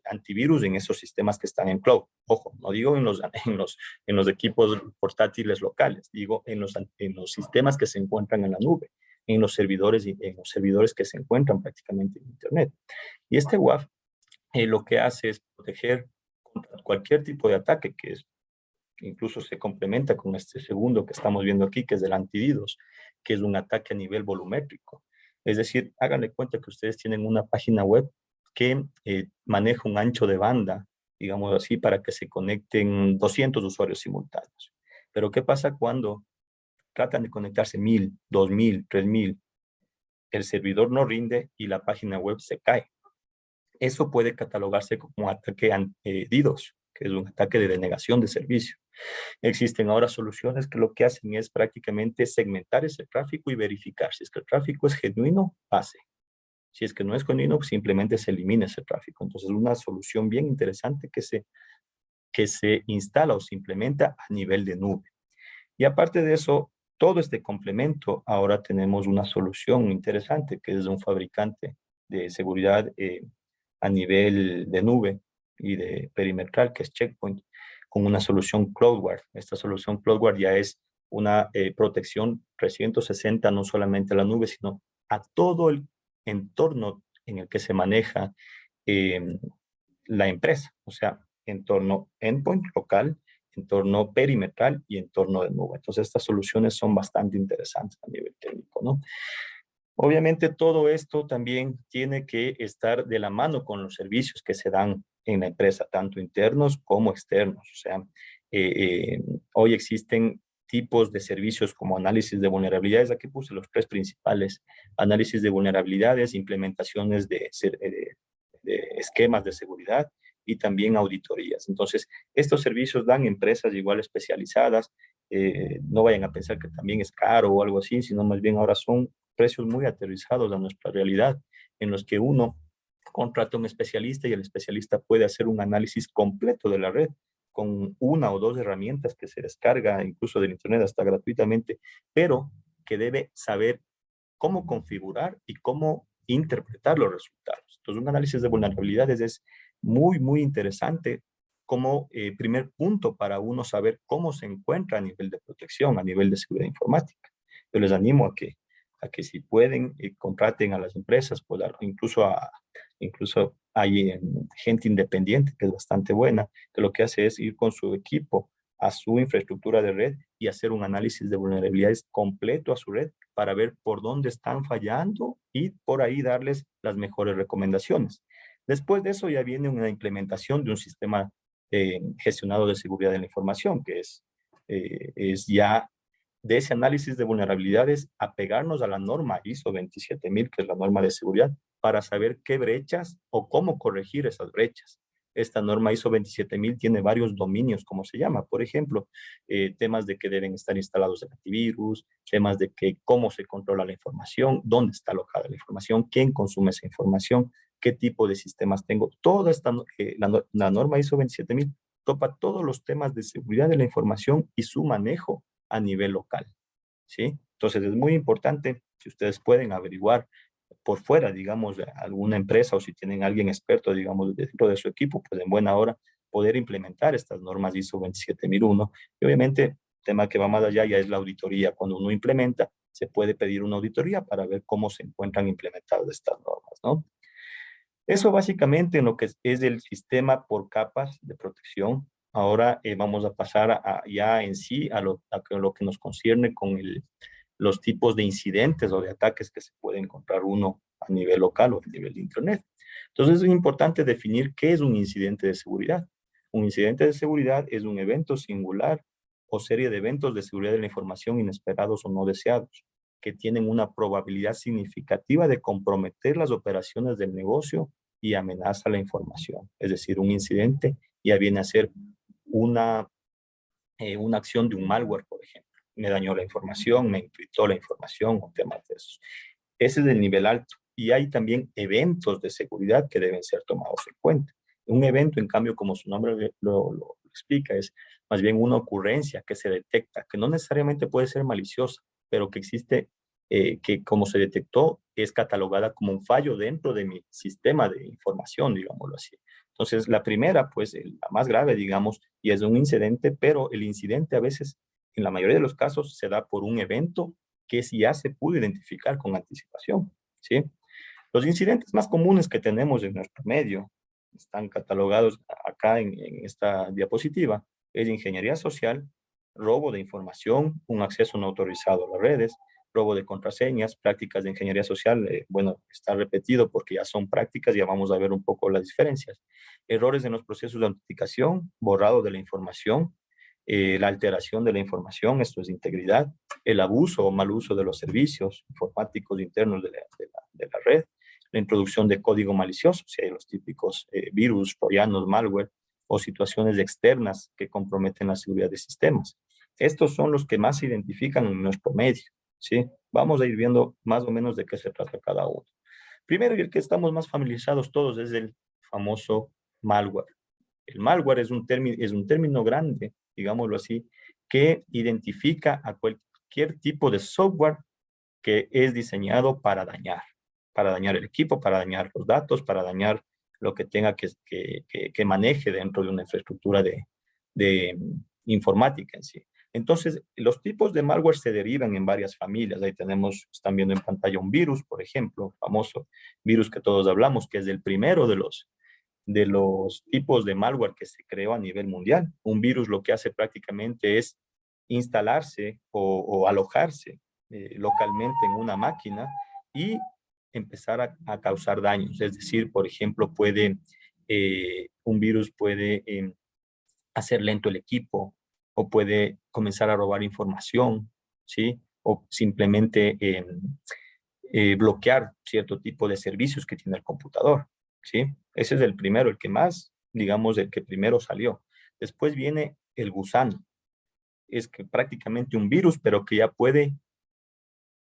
Speaker 2: antivirus en esos sistemas que están en cloud. Ojo, no digo en los equipos portátiles locales, digo en los sistemas que se encuentran en la nube, en los servidores que se encuentran prácticamente en Internet. Y este WAF lo que hace es proteger contra cualquier tipo de ataque que incluso se complementa con este segundo que estamos viendo aquí, que es el anti-DDoS, que es un ataque a nivel volumétrico. Es decir, háganle cuenta que ustedes tienen una página web que maneja un ancho de banda, digamos así, para que se conecten 200 usuarios simultáneos. Pero ¿qué pasa cuando tratan de conectarse 1000, 2000, 3000? El servidor no rinde y la página web se cae. Eso puede catalogarse como ataque DDoS, que es un ataque de denegación de servicio. Existen ahora soluciones que lo que hacen es prácticamente segmentar ese tráfico y verificar si es que el tráfico es genuino, pase. Si es que no es genuino, simplemente se elimina ese tráfico. Entonces, es una solución bien interesante que se instala o se implementa a nivel de nube. Y aparte de eso, todo este complemento, ahora tenemos una solución interesante que es de un fabricante de seguridad a nivel de nube y de perimetral, que es Checkpoint, con una solución CloudGuard. Esta solución CloudGuard ya es una protección 360, no solamente a la nube, sino a todo el entorno en el que se maneja eh, la empresa, o sea, entorno endpoint local, entorno perimetral y entorno de nube. Entonces, estas soluciones son bastante interesantes a nivel técnico, ¿no? Obviamente, todo esto también tiene que estar de la mano con los servicios que se dan en la empresa, tanto internos como externos. O sea, hoy existen tipos de servicios como análisis de vulnerabilidades. Aquí puse los tres principales: análisis de vulnerabilidades, implementaciones de esquemas de seguridad y también auditorías. Entonces, estos servicios dan empresas igual especializadas. No vayan a pensar que también es caro o algo así, sino más bien ahora son precios muy aterrizados a nuestra realidad, en los que uno contrata a un especialista y el especialista puede hacer un análisis completo de la red con una o dos herramientas que se descarga incluso del internet hasta gratuitamente, pero que debe saber cómo configurar y cómo interpretar los resultados. Entonces, un análisis de vulnerabilidades es muy, muy interesante como primer punto para uno saber cómo se encuentra a nivel de protección, a nivel de seguridad informática. Yo les animo a que si pueden, contraten a las empresas, pues, incluso hay gente independiente que es bastante buena, que lo que hace es ir con su equipo a su infraestructura de red y hacer un análisis de vulnerabilidades completo a su red para ver por dónde están fallando y por ahí darles las mejores recomendaciones. Después de eso ya viene una implementación de un sistema gestionado de seguridad de la información, que es ya de ese análisis de vulnerabilidades apegarnos a la norma ISO 27000, que es la norma de seguridad, para saber qué brechas o cómo corregir esas brechas. Esta norma ISO 27000 tiene varios dominios, como se llama. Por ejemplo, temas de que deben estar instalados el antivirus, temas de que cómo se controla la información, dónde está alojada la información, quién consume esa información, qué tipo de sistemas tengo. Toda la norma ISO 27000 topa todos los temas de seguridad de la información y su manejo a nivel local, ¿sí? Entonces es muy importante Si ustedes pueden averiguar por fuera, digamos, de alguna empresa o si tienen alguien experto, digamos, dentro de su equipo, pues en buena hora poder implementar estas normas ISO 27001. Y obviamente, tema que va más allá ya es la auditoría. Cuando uno implementa, se puede pedir una auditoría para ver cómo se encuentran implementadas estas normas, ¿no? Eso básicamente en lo que es el sistema por capas de protección. Ahora vamos a pasar ya en sí lo que nos concierne con los tipos de incidentes o de ataques que se puede encontrar uno a nivel local o a nivel de Internet. Entonces es importante definir qué es un incidente de seguridad. Un incidente de seguridad es un evento singular o serie de eventos de seguridad de la información inesperados o no deseados, que tienen una probabilidad significativa de comprometer las operaciones del negocio y amenaza la información. Es decir, un incidente ya viene a ser una, una acción de un malware, por ejemplo. Me dañó la información, me encriptó la información o temas de esos. Ese es el nivel alto. Y hay también eventos de seguridad que deben ser tomados en cuenta. Un evento, en cambio, como su nombre lo explica, es más bien una ocurrencia que se detecta, que no necesariamente puede ser maliciosa, pero que existe, que como se detectó, es catalogada como un fallo dentro de mi sistema de información, digámoslo así. Entonces, la primera, pues, la más grave, digamos, y es un incidente, pero el incidente a veces, en la mayoría de los casos, se da por un evento que ya se pudo identificar con anticipación, ¿sí? Los incidentes más comunes que tenemos en nuestro medio están catalogados acá en esta diapositiva. Es ingeniería social, robo de información, un acceso no autorizado a las redes, robo de contraseñas, prácticas de ingeniería social, bueno, está repetido porque ya son prácticas, ya vamos a ver un poco las diferencias. Errores en los procesos de autenticación, borrado de la información, la alteración de la información, esto es integridad, el abuso o mal uso de los servicios informáticos internos de la red, la introducción de código malicioso, si hay los típicos virus, troyanos, malware o situaciones externas que comprometen la seguridad de sistemas. Estos son los que más se identifican en nuestro medio, ¿sí? Vamos a ir viendo más o menos de qué se trata cada uno. Primero, y el que estamos más familiarizados todos es el famoso malware. El malware es un término grande, digámoslo así, que identifica a cualquier tipo de software que es diseñado para dañar el equipo, para dañar los datos, para dañar lo que tenga que maneje dentro de una infraestructura de informática en sí. Entonces, los tipos de malware se derivan en varias familias. Ahí tenemos, están viendo en pantalla un virus, por ejemplo, famoso virus que todos hablamos, que es el primero de los tipos de malware que se creó a nivel mundial. Un virus lo que hace prácticamente es instalarse o alojarse localmente en una máquina y empezar a causar daños. Es decir, por ejemplo, un virus puede hacer lento el equipo o puede comenzar a robar información, ¿sí? O simplemente bloquear cierto tipo de servicios que tiene el computador, ¿sí? Ese es el primero, el que más, digamos, el que primero salió. Después viene el gusano. Es que prácticamente un virus, pero que ya puede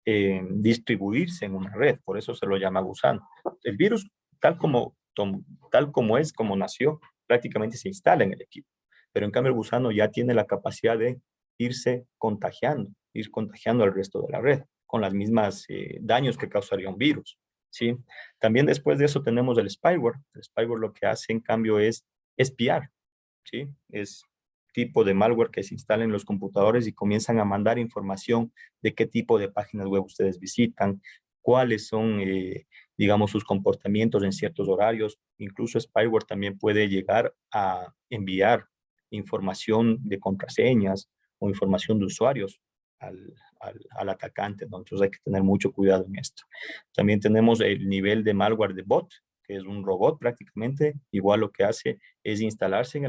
Speaker 2: distribuirse en una red, por eso se lo llama gusano. El virus, tal como es, como nació, prácticamente se instala en el equipo, pero en cambio el gusano ya tiene la capacidad de ir contagiando al resto de la red, con las mismas daños que causaría un virus, ¿sí? También después de eso tenemos el spyware. El spyware lo que hace en cambio es espiar, ¿sí? Es tipo de malware que se instala en los computadores y comienzan a mandar información de qué tipo de páginas web ustedes visitan, cuáles son, digamos, sus comportamientos en ciertos horarios. Incluso spyware también puede llegar a enviar información de contraseñas o información de usuarios al atacante, ¿no? Entonces hay que tener mucho cuidado en esto. También tenemos el nivel de malware de bot, que es un robot prácticamente, igual lo que hace es instalarse en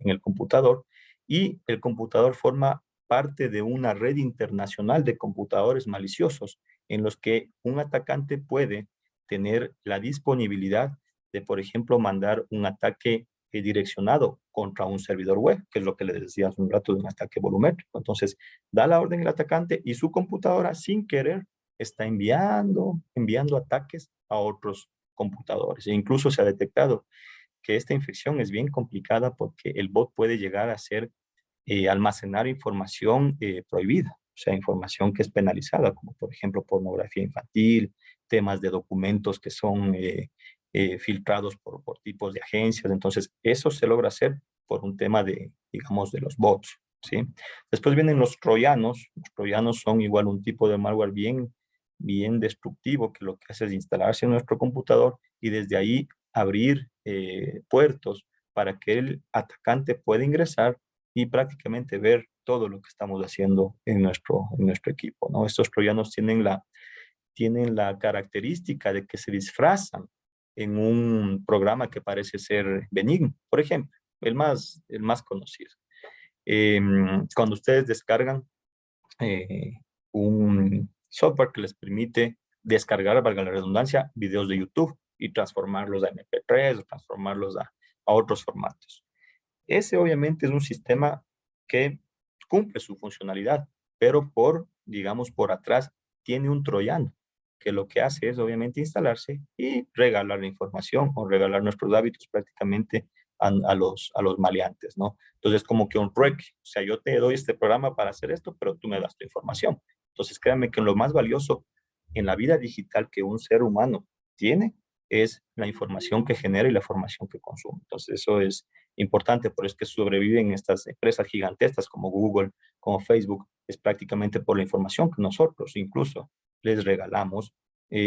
Speaker 2: el computador y el computador forma parte de una red internacional de computadores maliciosos en los que un atacante puede tener la disponibilidad de, por ejemplo, mandar un ataque direccionado contra un servidor web, que es lo que les decía hace un rato de un ataque volumétrico. Entonces, da la orden el atacante y su computadora, sin querer, está enviando ataques a otros computadores. E incluso se ha detectado que esta infección es bien complicada porque el bot puede llegar a almacenar información prohibida. O sea, información que es penalizada, como por ejemplo pornografía infantil, temas de documentos que son filtrados por tipos de agencias. Entonces, eso se logra hacer por un tema de, digamos, de los bots, ¿sí? Después vienen los troyanos. Los troyanos son igual un tipo de malware bien destructivo, que lo que hace es instalarse en nuestro computador y desde ahí abrir puertos para que el atacante pueda ingresar y prácticamente ver todo lo que estamos haciendo en nuestro equipo, ¿no? Estos troyanos tienen la característica de que se disfrazan en un programa que parece ser benigno. Por ejemplo, el más conocido. Cuando ustedes descargan eh, un software que les permite descargar, valga la redundancia, videos de YouTube y transformarlos a MP3 o transformarlos a otros formatos. Ese obviamente es un sistema que cumple su funcionalidad, pero digamos, por atrás tiene un troyano, que lo que hace es obviamente instalarse y regalar la información o regalar nuestros hábitos prácticamente a los maleantes, ¿no? Entonces, como que un REC, o sea, yo te doy este programa para hacer esto, pero tú me das tu información. Entonces, créanme que lo más valioso en la vida digital que un ser humano tiene es la información que genera y la información que consume. Entonces, eso es importante, por eso es que sobreviven estas empresas gigantescas como Google, como Facebook, es prácticamente por la información que nosotros incluso les regalamos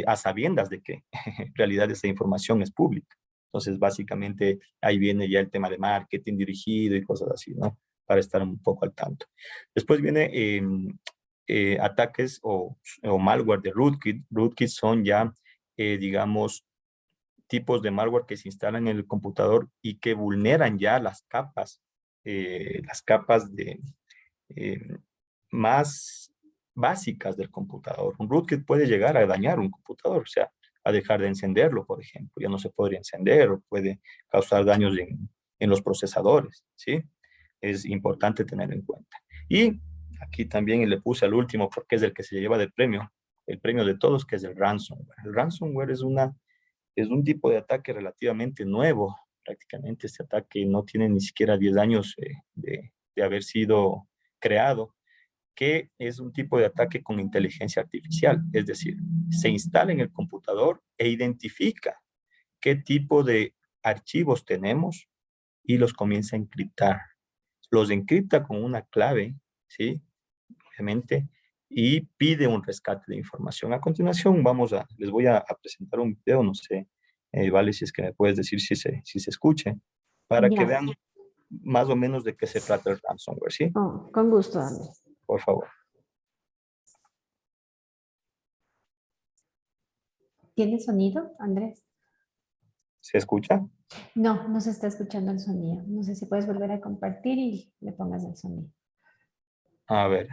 Speaker 2: a sabiendas de que en realidad esa información es pública. Entonces, básicamente, ahí viene ya el tema de marketing dirigido y cosas así, ¿no? Para estar un poco al tanto. Después viene ataques o malware de rootkit. Rootkits son ya, digamos, tipos de malware que se instalan en el computador y que vulneran ya las capas eh, más básicas del computador. Un rootkit puede llegar a dañar un computador, o sea, a dejar de encenderlo, por ejemplo. Ya no se podría encender o puede causar daños en los procesadores, ¿sí? Es importante tener en cuenta. Y aquí también le puse al último porque es el que se lleva el premio de todos, que es el ransomware. El ransomware es un tipo de ataque relativamente nuevo. Prácticamente este ataque no tiene ni siquiera 10 años de haber sido creado, que es un tipo de ataque con inteligencia artificial. Es decir, se instala en el computador e identifica qué tipo de archivos tenemos y los comienza a encriptar. Los encripta con una clave, ¿sí? Obviamente, y pide un rescate de información. A continuación, les voy a presentar un video, no sé, vale, si es que me puedes decir si se escuche, para que
Speaker 1: Ya,
Speaker 2: vean más o menos de qué se trata el ransomware, ¿sí?
Speaker 1: oh, con gusto, Andrés.
Speaker 2: Por favor.
Speaker 1: ¿Tiene sonido, Andrés?
Speaker 2: ¿Se escucha?
Speaker 1: No, no se está escuchando el sonido. No sé si puedes volver a compartir y le pongas el sonido.
Speaker 2: A ver.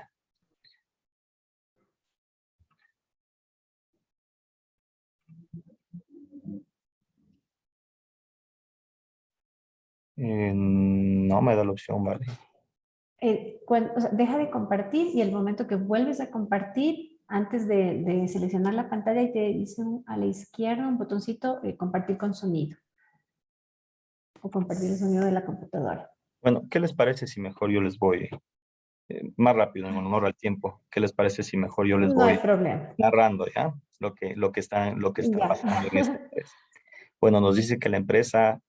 Speaker 2: No me da la opción, vale.
Speaker 1: O sea, deja de compartir y el momento que vuelves a compartir, antes de seleccionar la pantalla y te dice a la izquierda un botoncito, compartir con sonido o compartir el sonido de la computadora.
Speaker 2: Bueno, ¿qué les parece si mejor yo les voy más rápido, en honor al tiempo? ¿Qué les parece si mejor yo les
Speaker 1: No hay
Speaker 2: voy
Speaker 1: problema.
Speaker 2: narrando, ya? Lo que está
Speaker 1: Ya.
Speaker 2: pasando en esta empresa. Bueno, nos dice que la empresa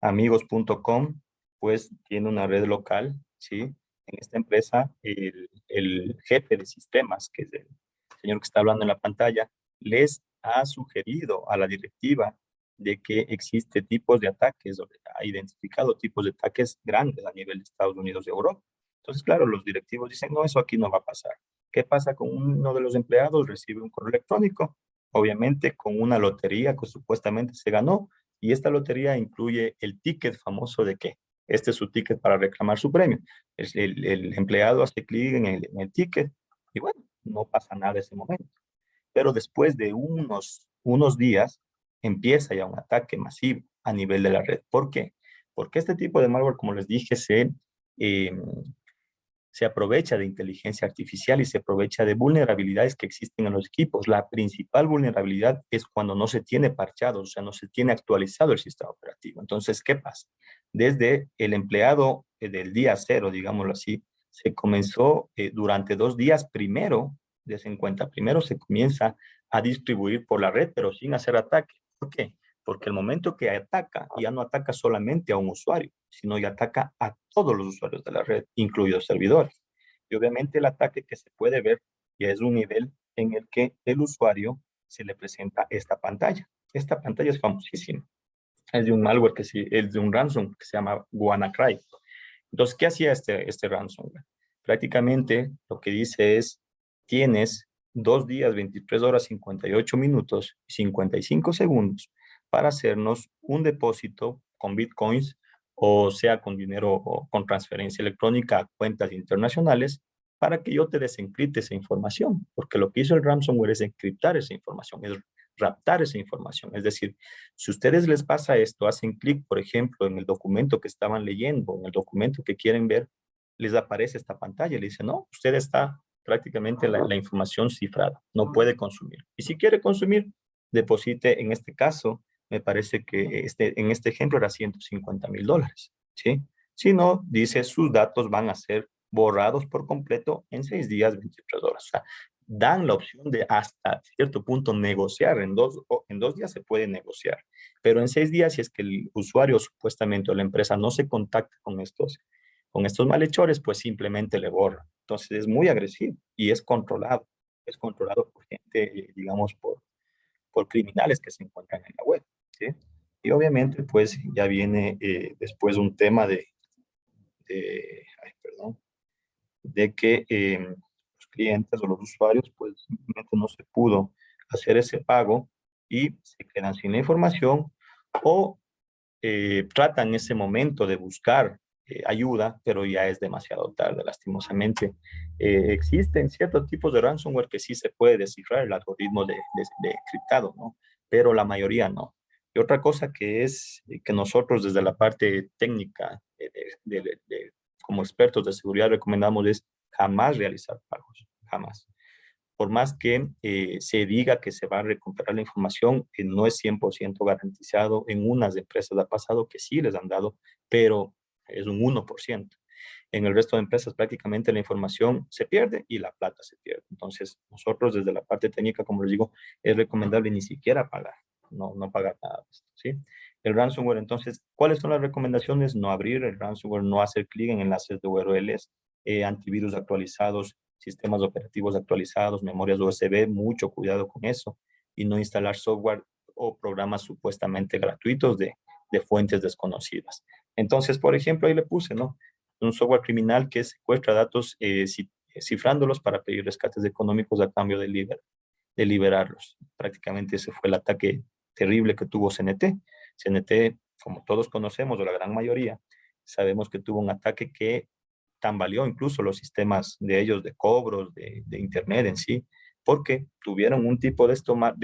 Speaker 2: amigos.com pues tiene una red local, ¿sí? En esta empresa, el jefe de sistemas, que es el señor que está hablando en la pantalla, les ha sugerido a la directiva de que existe tipos de ataques, o ha identificado tipos de ataques grandes a nivel de Estados Unidos y Europa. Entonces, claro, los directivos dicen, no, eso aquí no va a pasar. ¿Qué pasa con uno de los empleados? Recibe un correo electrónico, obviamente con una lotería que supuestamente se ganó, y esta lotería incluye el ticket famoso de que este es su ticket para reclamar su premio. El empleado hace clic en el ticket y bueno, no pasa nada en ese momento. Pero después de unos días empieza ya un ataque masivo a nivel de la red. ¿Por qué? Porque este tipo de malware, como les dije, eh, se aprovecha de inteligencia artificial y se aprovecha de vulnerabilidades que existen en los equipos. La principal vulnerabilidad es cuando no se tiene parchado, o sea, no se tiene actualizado el sistema operativo. Entonces, ¿qué pasa? Desde el empleado del día cero, digámoslo así, se comenzó durante 2 días primero, des en cuenta, primero se comienza a distribuir por la red, pero sin hacer ataque. ¿Por qué? Porque el momento que ataca, ya no ataca solamente a un usuario, sino ya ataca a todos los usuarios de la red, incluidos servidores. Y obviamente el ataque que se puede ver ya es un nivel en el que el usuario se le presenta esta pantalla. Esta pantalla es famosísima. Es de un malware es de un ransomware que se llama WannaCry. Entonces, ¿qué hacía este ransomware? Prácticamente lo que dice es, tienes 2 días, 23 horas, 58 minutos y 55 segundos para hacernos un depósito con bitcoins, o sea, con dinero o con transferencia electrónica a cuentas internacionales, para que yo te desencripte esa información, porque lo que hizo el ransomware es encriptar esa información, es raptar esa información. Es decir, si a ustedes les pasa esto, hacen clic, por ejemplo, en el documento que estaban leyendo, en el documento que quieren ver, les aparece esta pantalla y le dice, no, usted está prácticamente la información cifrada, no puede consumir. Y si quiere consumir, deposite, en este caso, me parece que en este ejemplo era $150,000, ¿sí? Si no, dice, sus datos van a ser borrados por completo en 6 días, 23 horas. O sea, dan la opción de hasta cierto punto negociar. En dos días se puede negociar, pero en 6 días, si es que el usuario supuestamente o la empresa no se contacta con estos malhechores, pues simplemente le borra. Entonces es muy agresivo y es controlado por gente, digamos, por criminales que se encuentran en la web, ¿sí? Y obviamente, pues ya viene después un tema ay, perdón, de que los clientes o los usuarios, pues simplemente no se pudo hacer ese pago y se quedan sin la información, o tratan en ese momento de buscar ayuda, pero ya es demasiado tarde, lastimosamente. Existen ciertos tipos de ransomware que sí se puede descifrar el algoritmo de encriptado, ¿no? Pero la mayoría no. Y otra cosa que es que nosotros desde la parte técnica, como expertos de seguridad, recomendamos es jamás realizar pagos, jamás. Por más que se diga que se va a recuperar la información, que no es 100% garantizado. En unas empresas ha pasado que sí les han dado, pero es un 1%. En el resto de empresas prácticamente la información se pierde y la plata se pierde. Entonces, nosotros desde la parte técnica, como les digo, es recomendable ni siquiera pagar, no pagar nada de esto, ¿sí? El ransomware, entonces, ¿cuáles son las recomendaciones? No abrir el ransomware, no hacer clic en enlaces de URLs, antivirus actualizados, sistemas operativos actualizados, memorias USB, mucho cuidado con eso, y no instalar software o programas supuestamente gratuitos de fuentes desconocidas. Entonces, por ejemplo, ahí le puse, ¿no? Un software criminal que secuestra datos cifrándolos para pedir rescates económicos a cambio de liberarlos. Prácticamente ese fue el ataque terrible que tuvo CNT. CNT, como todos conocemos, o la gran mayoría, sabemos que tuvo un ataque que tambaleó incluso los sistemas de ellos de cobros, de Internet en sí, porque tuvieron un tipo de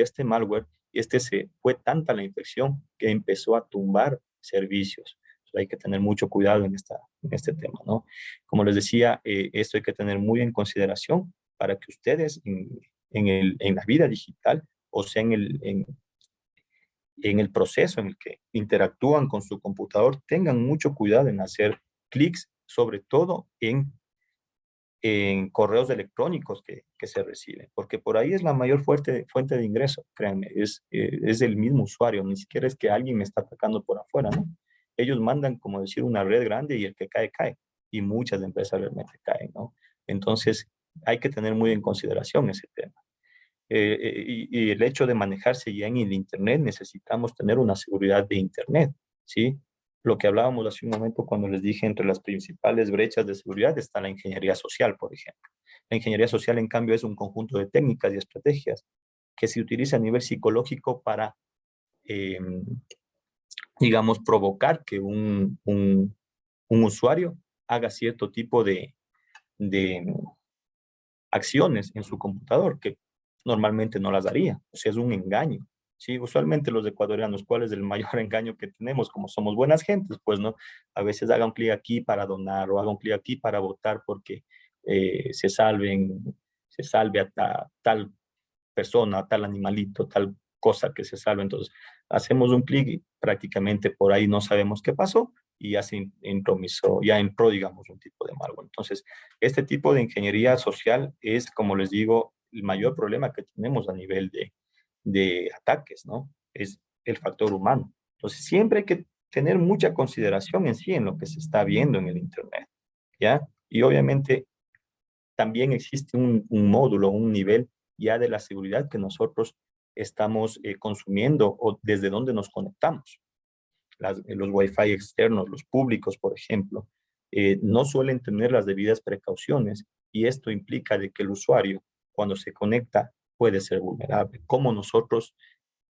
Speaker 2: este malware, y se fue tanta la infección que empezó a tumbar servicios. Entonces, hay que tener mucho cuidado en este tema, ¿no? Como les decía, esto hay que tener muy en consideración para que ustedes en la vida digital, o sea, en el proceso en el que interactúan con su computador, tengan mucho cuidado en hacer clics, sobre todo en correos electrónicos que se reciben, porque por ahí es la mayor fuente de ingreso, créanme, es el mismo usuario, ni siquiera es que alguien me está atacando por afuera, ¿no? Ellos mandan, como decir, una red grande y el que cae, cae, y muchas empresas realmente caen, ¿no? Entonces, hay que tener muy en consideración ese tema. Y el hecho de manejarse ya en el Internet, necesitamos tener una seguridad de Internet, ¿sí? Lo que hablábamos hace un momento cuando les dije, entre las principales brechas de seguridad está la ingeniería social, por ejemplo. La ingeniería social, en cambio, es un conjunto de técnicas y estrategias que se utiliza a nivel psicológico para, eh, digamos, provocar que un usuario haga cierto tipo de acciones en su computador que normalmente no las haría. O sea, es un engaño. Sí, usualmente los ecuatorianos, ¿cuál es el mayor engaño que tenemos? Como somos buenas gentes, pues no, a veces haga un clic aquí para donar, o haga un clic aquí para votar porque se salve a tal persona, tal animalito, tal cosa que se salve. Entonces, hacemos un clic y prácticamente por ahí no sabemos qué pasó, y ya se intromisó, ya entró, digamos, un tipo de malware. Entonces, este tipo de ingeniería social es, como les digo, el mayor problema que tenemos a nivel de ataques, ¿no? Es el factor humano. Entonces, siempre hay que tener mucha consideración en sí en lo que se está viendo en el Internet, ¿ya? Y obviamente también existe un módulo, un nivel ya de la seguridad que nosotros estamos consumiendo o desde donde nos conectamos. Los Wi-Fi externos, los públicos, por ejemplo, no suelen tener las debidas precauciones y esto implica de que el usuario, cuando se conecta, puede ser vulnerable. Como nosotros,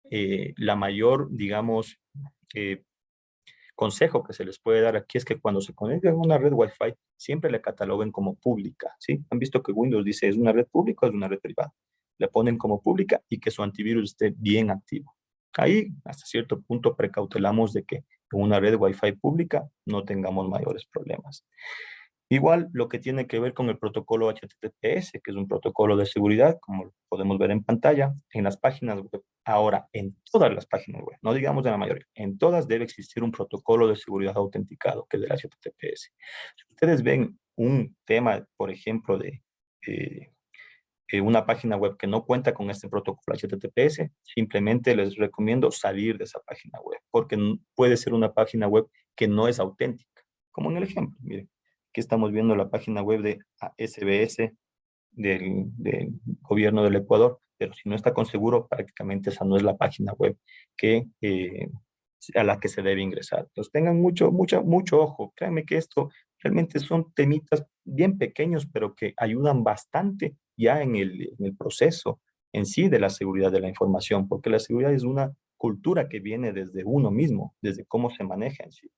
Speaker 2: la mayor, digamos, eh, consejo que se les puede dar aquí es que cuando se conecten a una red Wi-Fi, siempre la cataloguen como pública, ¿sí? Han visto que Windows dice, ¿es una red pública o es una red privada? Le ponen como pública y que su antivirus esté bien activo. Ahí, hasta cierto punto, precautelamos de que en una red Wi-Fi pública no tengamos mayores problemas. Igual lo que tiene que ver con el protocolo HTTPS, que es un protocolo de seguridad, como podemos ver en pantalla, en las páginas web. Ahora, en todas las páginas web, no digamos de la mayoría, en todas debe existir un protocolo de seguridad autenticado, que es el HTTPS. Si ustedes ven un tema, por ejemplo, de una página web que no cuenta con este protocolo HTTPS, simplemente les recomiendo salir de esa página web, porque puede ser una página web que no es auténtica. Como en el ejemplo, miren, aquí estamos viendo la página web de SBS del gobierno del Ecuador, pero si no está con seguro, prácticamente esa no es la página web que, a la que se debe ingresar. Entonces tengan mucho ojo. Créanme que esto realmente son temitas bien pequeños, pero que ayudan bastante ya en el proceso en sí de la seguridad de la información, porque la seguridad es una cultura que viene desde uno mismo, desde cómo se maneja en sí.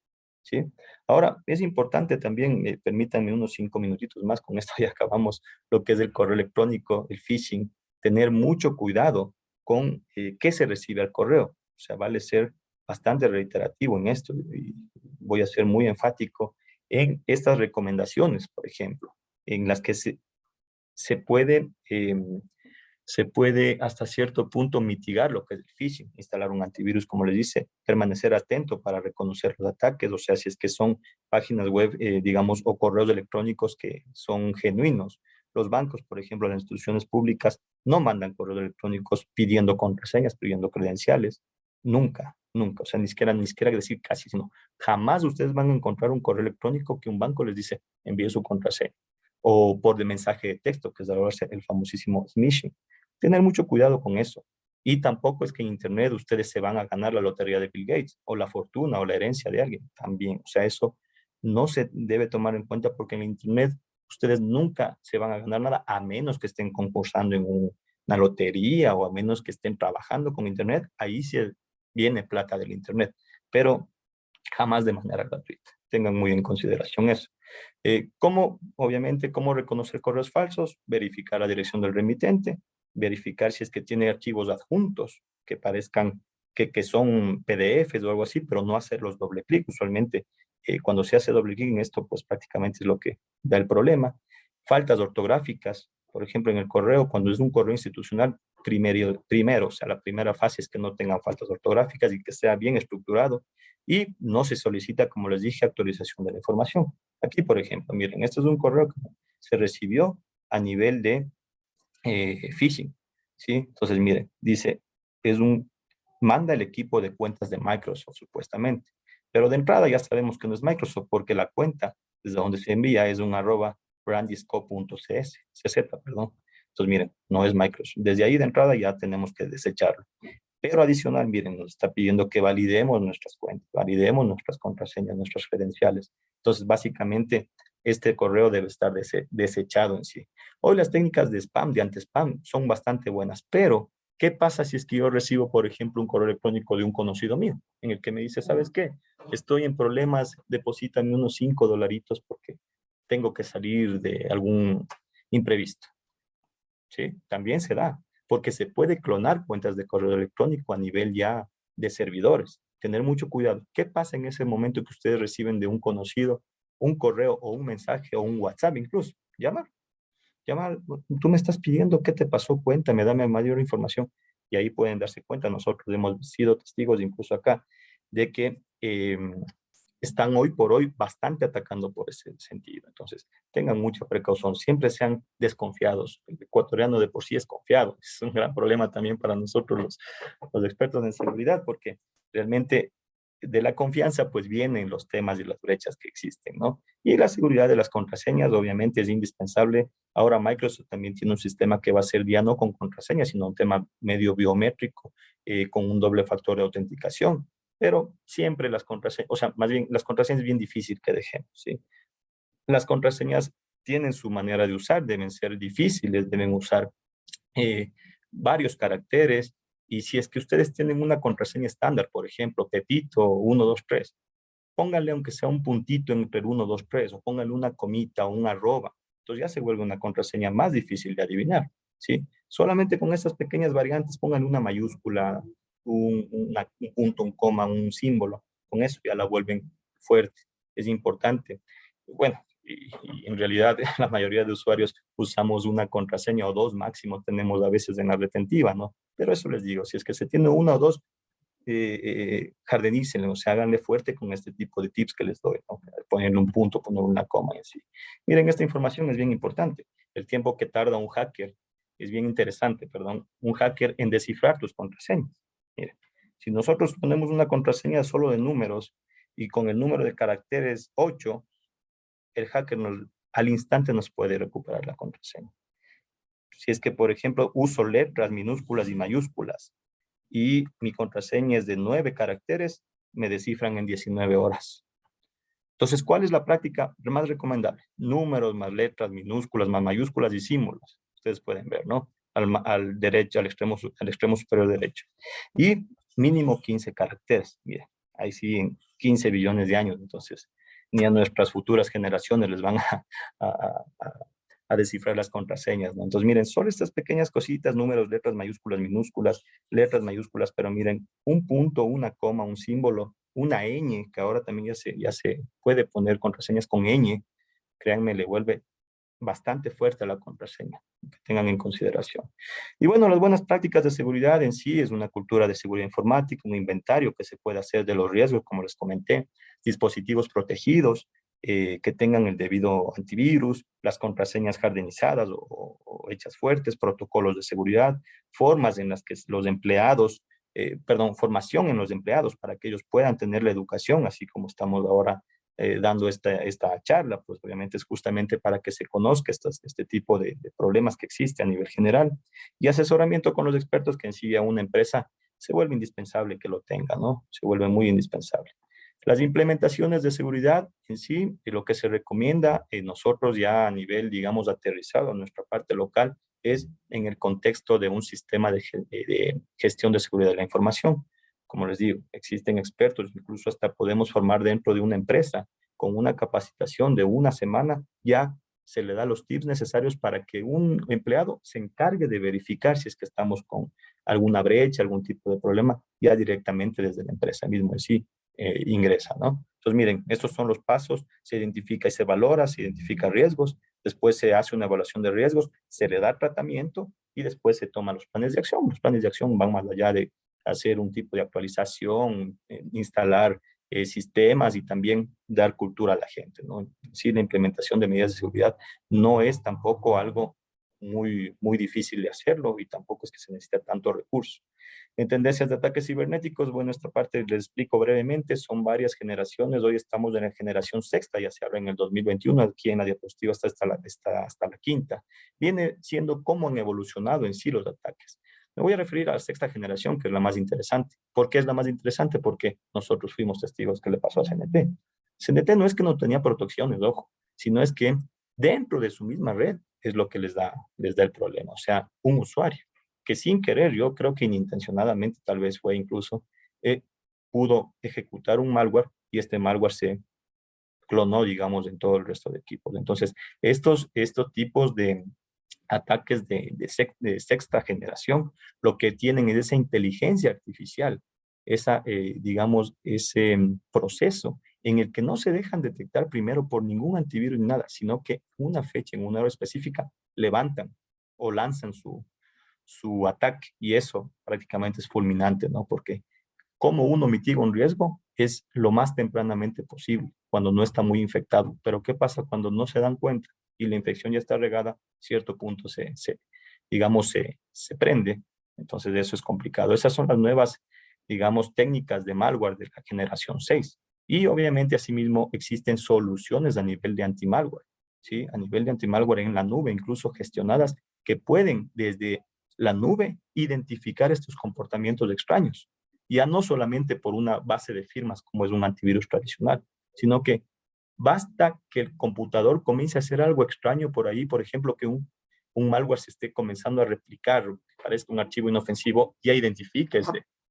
Speaker 2: ¿Sí? Ahora, es importante también, permítanme unos 5 minutitos más, con esto ya acabamos lo que es el correo electrónico, el phishing, tener mucho cuidado con qué se recibe al correo. O sea, vale ser bastante reiterativo en esto y voy a ser muy enfático en estas recomendaciones, por ejemplo, en las que se puede se puede hasta cierto punto mitigar lo que es el phishing, instalar un antivirus, como les dice, permanecer atento para reconocer los ataques, o sea, si es que son páginas web, digamos, o correos electrónicos que son genuinos. Los bancos, por ejemplo, las instituciones públicas no mandan correos electrónicos pidiendo contraseñas, pidiendo credenciales, nunca, nunca, o sea, ni siquiera decir casi, sino jamás ustedes van a encontrar un correo electrónico que un banco les dice envíe su contraseña o por de mensaje de texto, que es ahora el famosísimo smishing. Tener mucho cuidado con eso. Y tampoco es que en Internet ustedes se van a ganar la lotería de Bill Gates o la fortuna o la herencia de alguien también. O sea, eso no se debe tomar en cuenta porque en Internet ustedes nunca se van a ganar nada a menos que estén concursando en una lotería o a menos que estén trabajando con Internet. Ahí sí viene plata del Internet, pero jamás de manera gratuita. Tengan muy en consideración eso. Obviamente, cómo reconocer correos falsos? Verificar la dirección del remitente, verificar si es que tiene archivos adjuntos que parezcan que son PDFs o algo así, pero no hacerlos doble clic. Usualmente, cuando se hace doble clic en esto, pues prácticamente es lo que da el problema. Faltas ortográficas, por ejemplo, en el correo, cuando es un correo institucional, primero, o sea, la primera fase es que no tengan faltas ortográficas y que sea bien estructurado y no se solicita, como les dije, actualización de la información. Aquí, por ejemplo, miren, este es un correo que se recibió a nivel de phishing, ¿sí? Entonces, miren, dice, manda el equipo de cuentas de Microsoft, supuestamente. Pero de entrada ya sabemos que no es Microsoft, porque la cuenta desde donde se envía es un @brandisco.cz, perdón. Entonces, miren, no es Microsoft. Desde ahí de entrada ya tenemos que desecharlo. Pero adicional, miren, nos está pidiendo que validemos nuestras cuentas, validemos nuestras contraseñas, nuestras credenciales. Entonces, básicamente, este correo debe estar desechado en sí. Hoy las técnicas de spam, de anti-spam, son bastante buenas, pero ¿qué pasa si es que yo recibo, por ejemplo, un correo electrónico de un conocido mío en el que me dice, ¿sabes qué? Estoy en problemas, deposítame unos $5 porque tengo que salir de algún imprevisto. ¿Sí? También se da, porque se puede clonar cuentas de correo electrónico a nivel ya de servidores. Tener mucho cuidado. ¿Qué pasa en ese momento que ustedes reciben de un conocido un correo o un mensaje o un WhatsApp incluso? Llamar, tú me estás pidiendo qué te pasó, cuéntame, dame mayor información. Y ahí pueden darse cuenta, nosotros hemos sido testigos incluso acá de que están hoy por hoy bastante atacando por ese sentido. Entonces, tengan mucha precaución, siempre sean desconfiados. El ecuatoriano de por sí es confiado. Es un gran problema también para nosotros los expertos en seguridad, porque realmente de la confianza pues vienen los temas y las brechas que existen, ¿no? Y la seguridad de las contraseñas obviamente es indispensable. Ahora Microsoft también tiene un sistema que va a ser ya no con contraseñas, sino un tema medio biométrico, con un doble factor de autenticación. Pero siempre las contraseñas, o sea, más bien las contraseñas es bien difícil que dejemos, ¿sí? Las contraseñas tienen su manera de usar, deben ser difíciles, deben usar eh, varios caracteres, y si es que ustedes tienen una contraseña estándar, por ejemplo, Pepito 123, pónganle aunque sea un puntito entre el 123 o pónganle una comita o un arroba. Entonces ya se vuelve una contraseña más difícil de adivinar, ¿sí? Solamente con esas pequeñas variantes, pónganle una mayúscula, un punto, un coma, un símbolo. Con eso ya la vuelven fuerte. Es importante. Bueno, y en realidad la mayoría de usuarios usamos una contraseña o dos máximo, tenemos a veces en la retentiva, ¿no? Pero eso les digo, si es que se tiene una o dos, jardenícenlo, o sea, háganle fuerte con este tipo de tips que les doy, ¿no? Ponerle un punto, poner una coma y así. Miren, esta información es bien importante. El tiempo que tarda un hacker es bien interesante, perdón, un hacker en descifrar tus contraseñas. Miren, si nosotros ponemos una contraseña solo de números y con el número de caracteres 8, el hacker al instante nos puede recuperar la contraseña. Si es que, por ejemplo, uso letras minúsculas y mayúsculas, y mi contraseña es de 9 caracteres, me descifran en 19 horas. Entonces, ¿cuál es la práctica más recomendable? Números más letras minúsculas más mayúsculas y símbolos. Ustedes pueden ver, ¿no? Al derecho, al extremo superior derecho. Y mínimo 15 caracteres. Miren, ahí sí, en 15 billones de años. Entonces, ni a nuestras futuras generaciones les van a descifrar las contraseñas, ¿no? Entonces, miren, solo estas pequeñas cositas, números, letras mayúsculas, pero miren, un punto, una coma, un símbolo, una ñ, que ahora también ya se puede poner contraseñas con ñ, créanme, le vuelve bastante fuerte a la contraseña, que tengan en consideración. Y bueno, las buenas prácticas de seguridad en sí es una cultura de seguridad informática, un inventario que se puede hacer de los riesgos, como les comenté, dispositivos protegidos, que tengan el debido antivirus, las contraseñas jardinizadas o hechas fuertes, protocolos de seguridad, formas en las que los empleados, formación en los empleados para que ellos puedan tener la educación, así como estamos ahora dando esta charla, pues obviamente es justamente para que se conozca este tipo de problemas que existe a nivel general, y asesoramiento con los expertos que en sí a una empresa se vuelve indispensable que lo tenga, ¿no? Se vuelve muy indispensable. Las implementaciones de seguridad en sí, lo que se recomienda nosotros ya a nivel, digamos, aterrizado en nuestra parte local, es en el contexto de un sistema de gestión de seguridad de la información. Como les digo, existen expertos, incluso hasta podemos formar dentro de una empresa con una capacitación de una semana, ya se le da los tips necesarios para que un empleado se encargue de verificar si es que estamos con alguna brecha, algún tipo de problema, ya directamente desde la empresa mismo en sí ingresa, ¿no? Entonces, miren, estos son los pasos, se identifica y se valora, se identifica riesgos, después se hace una evaluación de riesgos, se le da tratamiento y después se toman los planes de acción. Los planes de acción van más allá de hacer un tipo de actualización, instalar sistemas y también dar cultura a la gente, ¿no? Sí, la implementación de medidas de seguridad no es tampoco algo muy difícil de hacerlo y tampoco es que se necesita tanto recurso. En tendencias de ataques cibernéticos, bueno, esta parte les explico brevemente, son varias generaciones, hoy estamos en la generación sexta, ya se habla en el 2021, aquí en la diapositiva está hasta la quinta. Viene siendo cómo han evolucionado en sí los ataques. Me voy a referir a la sexta generación, que es la más interesante. ¿Por qué es la más interesante? Porque nosotros fuimos testigos que le pasó a CNT. CNT no es que no tenía protecciones, ojo, sino es que dentro de su misma red es lo que les da el problema. O sea, un usuario que sin querer, yo creo que inintencionadamente, tal vez fue incluso, eh, pudo ejecutar un malware y este malware se clonó, digamos, en todo el resto de equipos. Entonces, estos tipos de ataques de sexta generación, lo que tienen es esa inteligencia artificial, digamos, ese proceso en el que no se dejan detectar primero por ningún antivirus ni nada, sino que una fecha, en una hora específica, levantan o lanzan su ataque y eso prácticamente es fulminante, ¿no? Porque ¿Cómo uno mitiga un riesgo? Es lo más tempranamente posible, cuando no está muy infectado. Pero ¿qué pasa cuando no se dan cuenta y la infección ya está regada? Cierto punto digamos, se prende. Entonces eso es complicado. Esas son las nuevas, digamos, técnicas de malware de la generación 6. Y obviamente asimismo existen soluciones a nivel de anti-malware, ¿sí? A nivel de anti-malware en la nube, incluso gestionadas, que pueden desde la nube identificar estos comportamientos extraños. Ya no solamente por una base de firmas como es un antivirus tradicional, sino que basta que el computador comience a hacer algo extraño por ahí, por ejemplo, que un malware se esté comenzando a replicar, que parezca un archivo inofensivo, ya identifica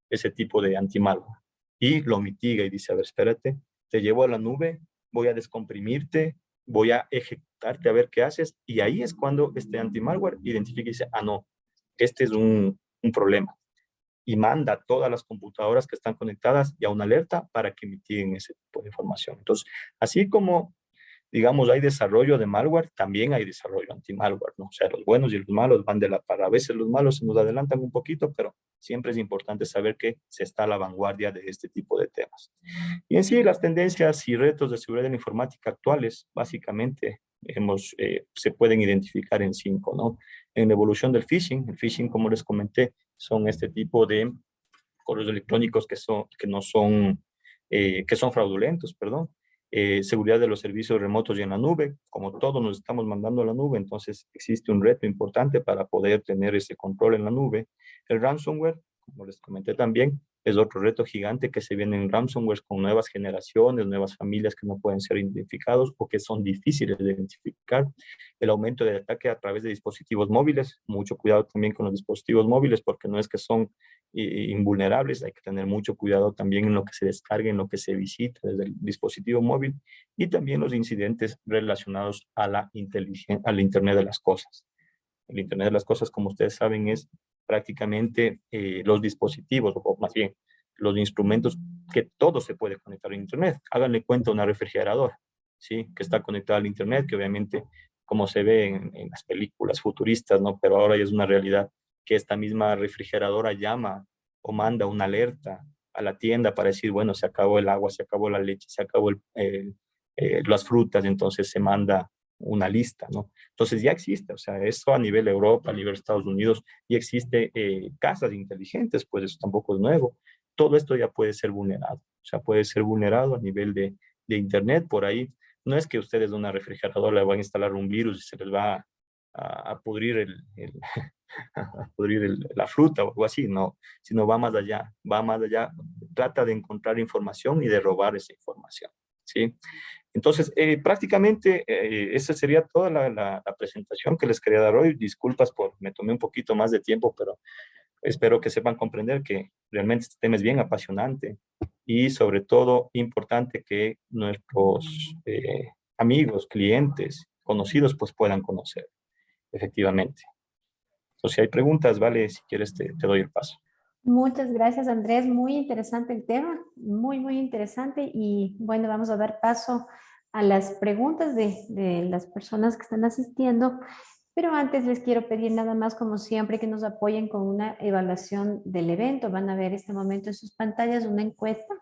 Speaker 2: ese tipo de anti-malware y lo mitiga y dice, a ver, espérate, te llevo a la nube, voy a descomprimirte, voy a ejecutarte a ver qué haces, y ahí es cuando este anti-malware identifica y dice, ah, no, este es un problema, y manda a todas las computadoras que están conectadas ya una alerta para que mitiguen ese tipo de información. Entonces, así como, digamos, hay desarrollo de malware, también hay desarrollo anti-malware, ¿no? O sea, los buenos y los malos van de la par. A veces los malos se nos adelantan un poquito, pero siempre es importante saber que se está a la vanguardia de este tipo de temas. Y en sí, las tendencias y retos de seguridad de la informática actuales, básicamente, se pueden identificar en 5, ¿no? En la evolución del phishing, el phishing, como les comenté, son este tipo de correos electrónicos que son fraudulentos, perdón. Seguridad de los servicios remotos y en la nube, como todos nos estamos mandando a la nube, entonces existe un reto importante para poder tener ese control en la nube. El ransomware, como les comenté también, es otro reto gigante que se viene en ransomware con nuevas generaciones, nuevas familias que no pueden ser identificados o que son difíciles de identificar. El aumento del ataque a través de dispositivos móviles, mucho cuidado también con los dispositivos móviles porque no es que son invulnerables, hay que tener mucho cuidado también en lo que se descargue, en lo que se visite desde el dispositivo móvil, y también los incidentes relacionados a la Internet de las cosas. El Internet de las cosas, como ustedes saben, es prácticamente los dispositivos, o más bien los instrumentos que todo se puede conectar a Internet. Háganle cuenta a una refrigeradora, ¿sí? Que está conectada al Internet, que obviamente, como se ve en las películas futuristas, ¿no? Pero ahora ya es una realidad que esta misma refrigeradora llama o manda una alerta a la tienda para decir, bueno, se acabó el agua, se acabó la leche, se acabó las frutas, entonces se manda una lista, ¿no? Entonces ya existe, o sea, eso a nivel Europa, a nivel Estados Unidos, ya existe casas inteligentes, pues eso tampoco es nuevo. Todo esto ya puede ser vulnerado, o sea, puede ser vulnerado a nivel de Internet, por ahí. No es que ustedes de una refrigeradora le van a instalar un virus y se les va a pudrir a pudrir la fruta o algo así, no, sino va más allá, trata de encontrar información y de robar esa información, ¿sí? Entonces, prácticamente esa sería toda la presentación que les quería dar hoy. Disculpas por, me tomé un poquito más de tiempo, pero espero que sepan comprender que realmente este tema es bien apasionante y sobre todo importante que nuestros amigos, clientes, conocidos, pues puedan conocer, efectivamente. Entonces, si hay preguntas, vale, si quieres te doy el paso.
Speaker 1: Muchas gracias, Andrés. Muy interesante el tema, muy, muy interesante. Y bueno, vamos a dar paso a las preguntas de las personas que están asistiendo. Pero antes les quiero pedir nada más, como siempre, que nos apoyen con una evaluación del evento. Van a ver este momento en sus pantallas una encuesta.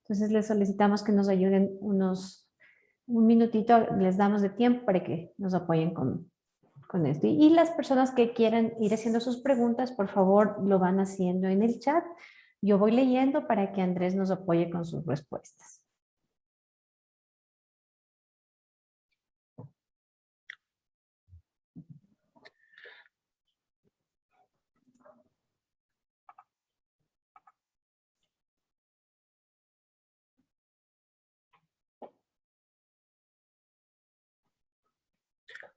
Speaker 1: Entonces les solicitamos que nos ayuden un minutito, les damos de tiempo para que nos apoyen con esto. Y las personas que quieran ir haciendo sus preguntas, por favor, lo van haciendo en el chat. Yo voy leyendo para que Andrés nos apoye con sus respuestas.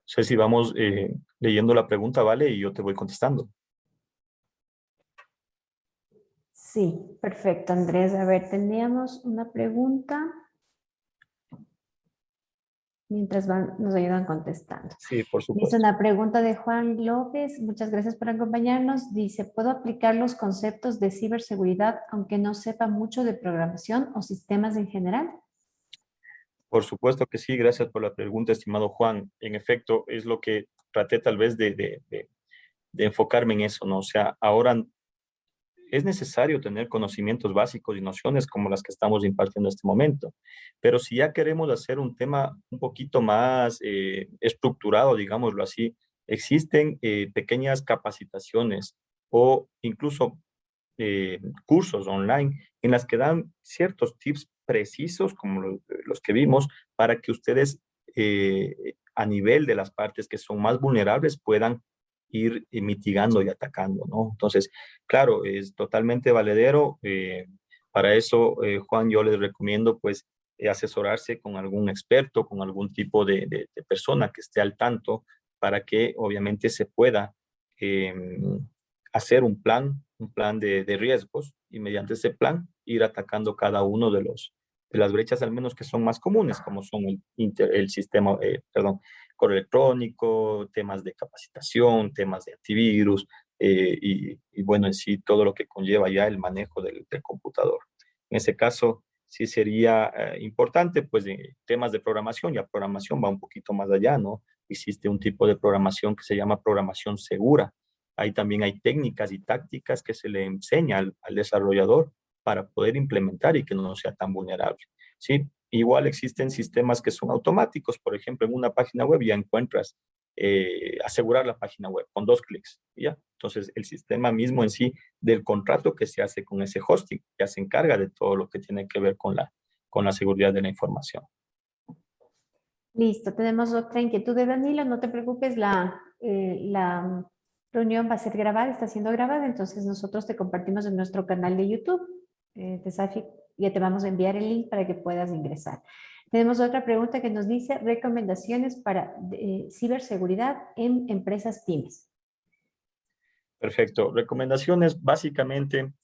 Speaker 2: Sé si vamos leyendo la pregunta, vale, y yo te voy contestando.
Speaker 1: Sí, perfecto, Andrés. A ver, teníamos una pregunta mientras nos ayudan contestando.
Speaker 2: Sí, por
Speaker 1: Dice
Speaker 2: supuesto.
Speaker 1: una pregunta de Juan López. Muchas gracias por acompañarnos. Dice, ¿puedo aplicar los conceptos de ciberseguridad aunque no sepa mucho de programación o sistemas en general?
Speaker 2: Por supuesto que sí, gracias por la pregunta, estimado Juan. En efecto, es lo que traté tal vez de enfocarme en eso, ¿no? O sea, ahora es necesario tener conocimientos básicos y nociones como las que estamos impartiendo en este momento. Pero si ya queremos hacer un tema un poquito más estructurado, digámoslo así, existen pequeñas capacitaciones o incluso cursos online en las que dan ciertos tips precisos, como los que vimos, para que ustedes a nivel de las partes que son más vulnerables puedan ir mitigando y atacando, ¿no? Entonces, claro, es totalmente valedero. Para eso, Juan, yo les recomiendo, pues, asesorarse con algún experto, con algún tipo de persona que esté al tanto para que obviamente se pueda eh, hacer un plan de riesgos y mediante ese plan ir atacando cada uno de las brechas al menos que son más comunes, como son el sistema, perdón, correo electrónico, temas de capacitación, temas de antivirus y bueno, en sí todo lo que conlleva ya el manejo del computador. En ese caso, sí sería importante, pues, de temas de programación. Ya programación va un poquito más allá, ¿no? Existe un tipo de programación que se llama programación segura. Ahí también hay técnicas y tácticas que se le enseña al desarrollador para poder implementar y que no sea tan vulnerable, ¿sí? Igual existen sistemas que son automáticos. Por ejemplo, en una página web ya encuentras asegurar la página web con 2 clics, ¿ya? Entonces, el sistema mismo en sí del contrato que se hace con ese hosting ya se encarga de todo lo que tiene que ver con la seguridad de la información.
Speaker 1: Listo, tenemos otra inquietud de Danilo. No te preocupes, la reunión va a ser grabada, está siendo grabada, entonces nosotros te compartimos en nuestro canal de YouTube. Safi, ya te vamos a enviar el link para que puedas ingresar. Tenemos otra pregunta que nos dice recomendaciones para ciberseguridad en empresas pymes.
Speaker 2: Perfecto. Recomendaciones, básicamente,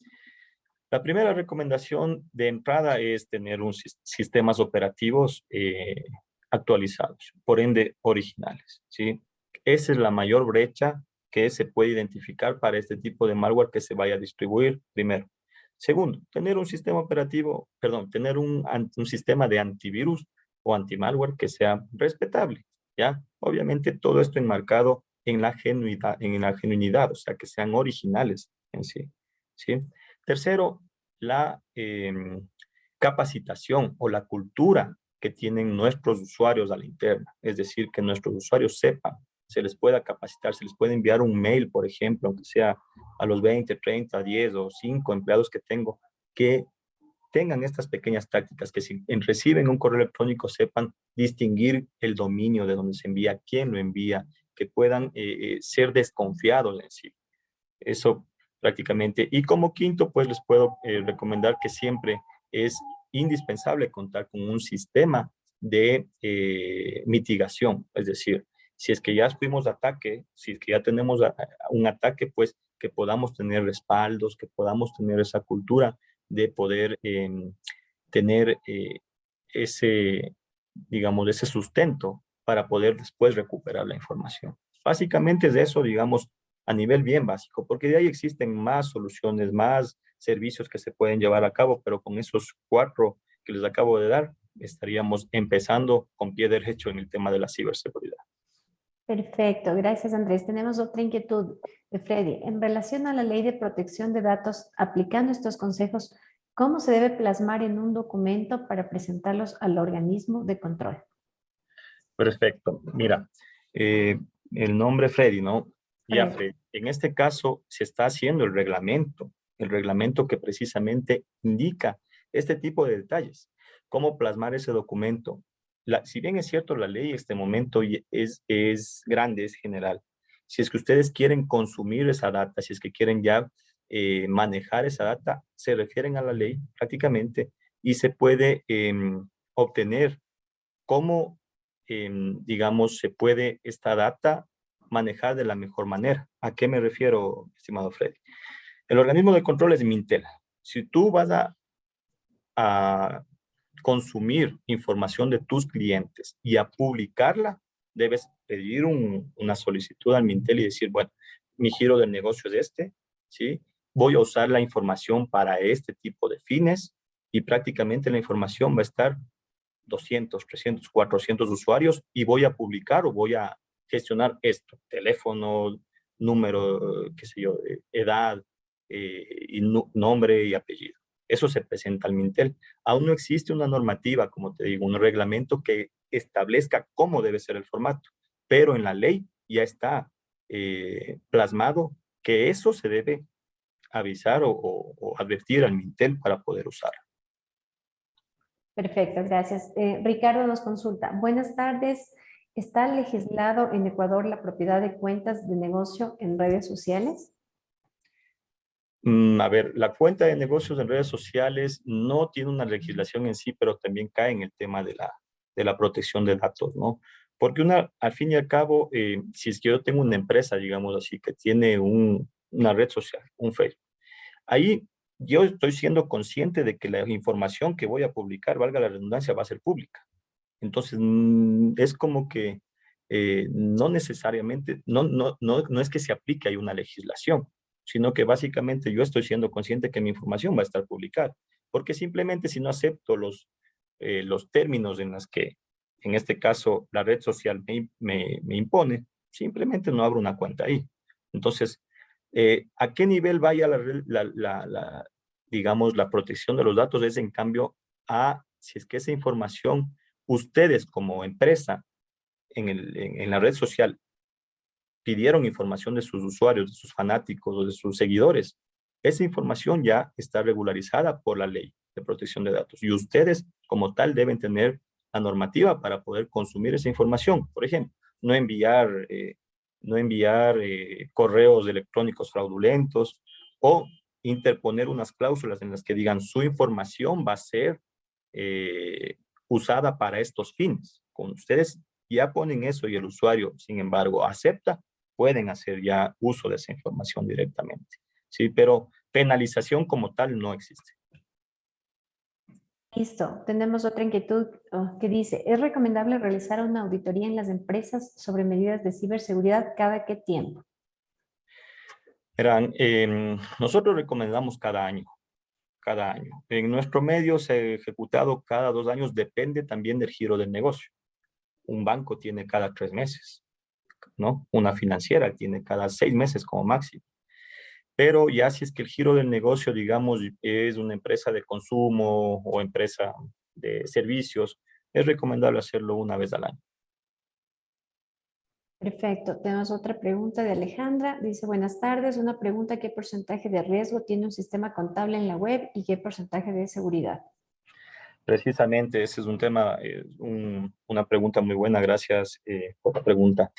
Speaker 2: la primera recomendación de entrada es tener sistemas operativos actualizados, por ende originales, ¿sí? Esa es la mayor brecha que se puede identificar para este tipo de malware que se vaya a distribuir, primero. Segundo, tener un sistema operativo, perdón, tener un sistema de antivirus o antimalware que sea respetable, ¿ya? Obviamente todo esto enmarcado en la genuinidad, o sea, que sean originales en sí, ¿sí? Tercero, la capacitación o la cultura que tienen nuestros usuarios a la interna, es decir, que nuestros usuarios sepan, se les pueda capacitar, se les puede enviar un mail, por ejemplo, aunque sea a los 20, 30, 10 o 5 empleados que tengo, que tengan estas pequeñas tácticas, que si reciben un correo electrónico sepan distinguir el dominio de donde se envía, quién lo envía, que puedan ser desconfiados en sí. Eso prácticamente. Y como quinto, pues les puedo recomendar que siempre es indispensable contar con un sistema de mitigación. Es decir, si es que ya fuimos de ataque, si es que ya tenemos un ataque, pues que podamos tener respaldos, que podamos tener esa cultura de poder tener ese, digamos, ese sustento para poder después recuperar la información. Básicamente es eso, digamos, a nivel bien básico, porque de ahí existen más soluciones, más servicios que se pueden llevar a cabo, pero con esos 4 que les acabo de dar, estaríamos empezando con pie derecho en el tema de la ciberseguridad.
Speaker 1: Perfecto, gracias Andrés. Tenemos otra inquietud de Freddy. En relación a la ley de protección de datos, aplicando estos consejos, ¿cómo se debe plasmar en un documento para presentarlos al organismo de control?
Speaker 2: Perfecto. Mira, el nombre Freddy, ¿no? Ya,
Speaker 1: Freddy.
Speaker 2: Freddy. En este caso se está haciendo el reglamento que precisamente indica este tipo de detalles. Cómo plasmar ese documento. Si bien es cierto, la ley en este momento es grande, es general. Si es que ustedes quieren consumir esa data, si es que quieren ya manejar esa data, se refieren a la ley prácticamente y se puede obtener cómo, digamos, se puede esta data manejar de la mejor manera. ¿A qué me refiero, estimado Freddy? El organismo de control es Mintel. Si tú vas a consumir información de tus clientes y a publicarla, debes pedir una solicitud al Mintel y decir, bueno, mi giro del negocio es este, ¿sí? Voy a usar la información para este tipo de fines y prácticamente la información va a estar 200, 300, 400 usuarios y voy a publicar o voy a gestionar esto, teléfono, número, qué sé yo, edad, y nombre y apellido. Eso se presenta al Mintel. Aún no existe una normativa, como te digo, un reglamento que establezca cómo debe ser el formato, pero en la ley ya está plasmado que eso se debe avisar o advertir al Mintel para poder usarlo.
Speaker 1: Perfecto, gracias. Ricardo nos consulta. Buenas tardes. ¿Está legislado en Ecuador la propiedad de cuentas de negocio en redes sociales?
Speaker 2: A ver, la cuenta de negocios en redes sociales no tiene una legislación en sí, pero también cae en el tema de la protección de datos, ¿no? Porque al fin y al cabo, si es que yo tengo una empresa, digamos así, que tiene una red social, un Facebook, ahí yo estoy siendo consciente de que la información que voy a publicar, valga la redundancia, va a ser pública. Entonces, es como que no necesariamente, no es que se aplique ahí una legislación, sino que básicamente yo estoy siendo consciente que mi información va a estar publicada, porque simplemente si no acepto los términos en los que, en este caso, la red social me impone, simplemente no abro una cuenta ahí. Entonces, ¿a qué nivel vaya digamos, la protección de los datos? Es en cambio a si es que esa información ustedes como empresa en la red social pidieron información de sus usuarios, de sus fanáticos o de sus seguidores, esa información ya está regularizada por la ley de protección de datos y ustedes como tal deben tener la normativa para poder consumir esa información. Por ejemplo, no enviar correos electrónicos fraudulentos o interponer unas cláusulas en las que digan su información va a ser eh, usada para estos fines. Con ustedes ya ponen eso y el usuario, sin embargo, acepta, pueden hacer ya uso de esa información directamente. Sí, pero penalización como tal no existe.
Speaker 1: Listo. Tenemos otra inquietud que dice, ¿es recomendable realizar una auditoría en las empresas sobre medidas de ciberseguridad cada qué tiempo?
Speaker 2: Verán, nosotros recomendamos cada año, cada año. En nuestro medio se ha ejecutado cada 2 años, depende también del giro del negocio. Un banco tiene cada 3 meses, ¿no? Una financiera tiene cada 6 meses como máximo. Pero ya si es que el giro del negocio, digamos, es una empresa de consumo o empresa de servicios, es recomendable hacerlo una vez al año.
Speaker 1: Perfecto. Tenemos otra pregunta de Alejandra. Dice, buenas tardes. Una pregunta, ¿qué porcentaje de riesgo tiene un sistema contable en la web y qué porcentaje de seguridad?
Speaker 2: Precisamente ese es un tema, una pregunta muy buena. Gracias por la pregunta.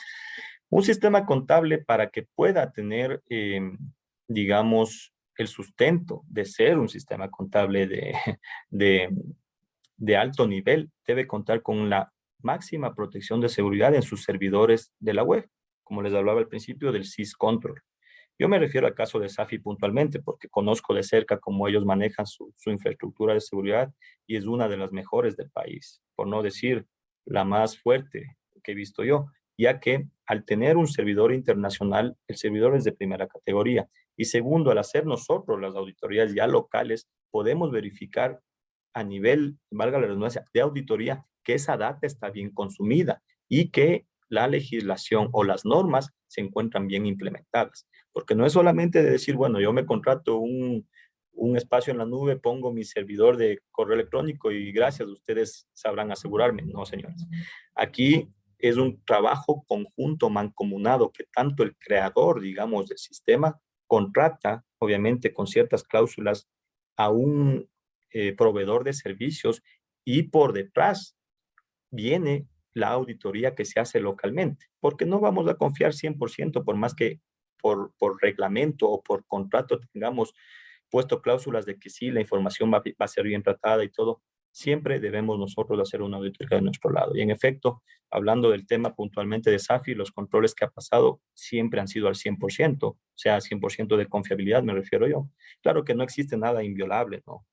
Speaker 2: Un sistema contable para que pueda tener, digamos, el sustento de ser un sistema contable de, de alto nivel, debe contar con la máxima protección de seguridad en sus servidores de la web, como les hablaba al principio del syscontrol. Yo me refiero al caso de SAFI puntualmente porque conozco de cerca cómo ellos manejan su infraestructura de seguridad y es una de las mejores del país, por no decir la más fuerte que he visto yo, ya que al tener un servidor internacional, el servidor es de primera categoría. Y segundo, al hacer nosotros las auditorías ya locales, podemos verificar a nivel, valga la redundancia, de auditoría, que esa data está bien consumida y que la legislación o las normas se encuentran bien implementadas. Porque no es solamente de decir, bueno, yo me contrato un espacio en la nube, pongo mi servidor de correo electrónico y gracias, ustedes sabrán asegurarme. No, señores. Aquí es un trabajo conjunto, mancomunado, que tanto el creador, digamos, del sistema contrata, obviamente con ciertas cláusulas, a un proveedor de servicios y por detrás viene la auditoría que se hace localmente, porque no vamos a confiar 100% por más que por reglamento o por contrato tengamos puesto cláusulas de que sí, la información va a ser bien tratada y todo. Siempre debemos nosotros hacer una auditoría de nuestro lado. Y en efecto, hablando del tema puntualmente de SAFI, los controles que ha pasado siempre han sido al 100%, o sea, 100% de confiabilidad me refiero yo. Claro que no existe nada inviolable, ¿no?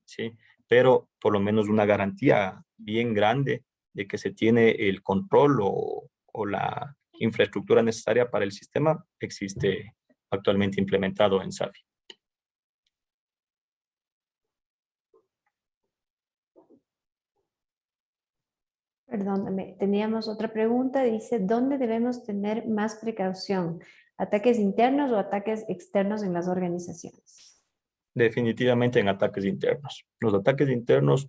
Speaker 2: ¿Sí? Pero por lo menos una garantía bien grande de que se tiene el control o la infraestructura necesaria para el sistema existe actualmente implementado en SAFI.
Speaker 1: Perdóname, teníamos otra pregunta. Dice, ¿dónde debemos tener más precaución? ¿Ataques internos o ataques externos en las organizaciones?
Speaker 2: Definitivamente en ataques internos. Los ataques internos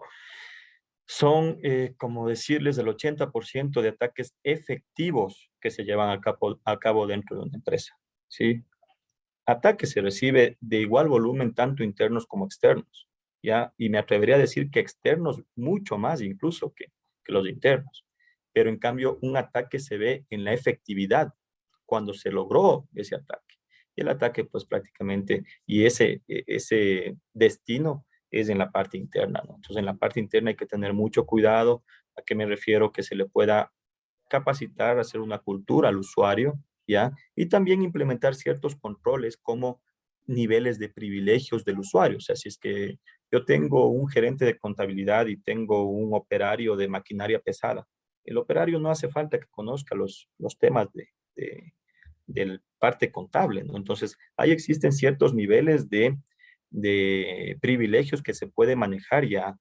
Speaker 2: son, como decirles, el 80% de ataques efectivos que se llevan a cabo dentro de una empresa, ¿sí? Ataque se recibe de igual volumen tanto internos como externos, ¿ya? Y me atrevería a decir que externos mucho más incluso que los internos. Pero en cambio, un ataque se ve en la efectividad cuando se logró ese ataque. Y el ataque, pues prácticamente, y ese destino es en la parte interna, ¿no? Entonces, en la parte interna hay que tener mucho cuidado. ¿A qué me refiero? Que se le pueda capacitar, hacer una cultura al usuario, ¿ya? Y también implementar ciertos controles como niveles de privilegios del usuario. O sea, si es que yo tengo un gerente de contabilidad y tengo un operario de maquinaria pesada, el operario no hace falta que conozca los temas del parte contable, ¿no? Entonces, ahí existen ciertos niveles de privilegios que se puede manejar ya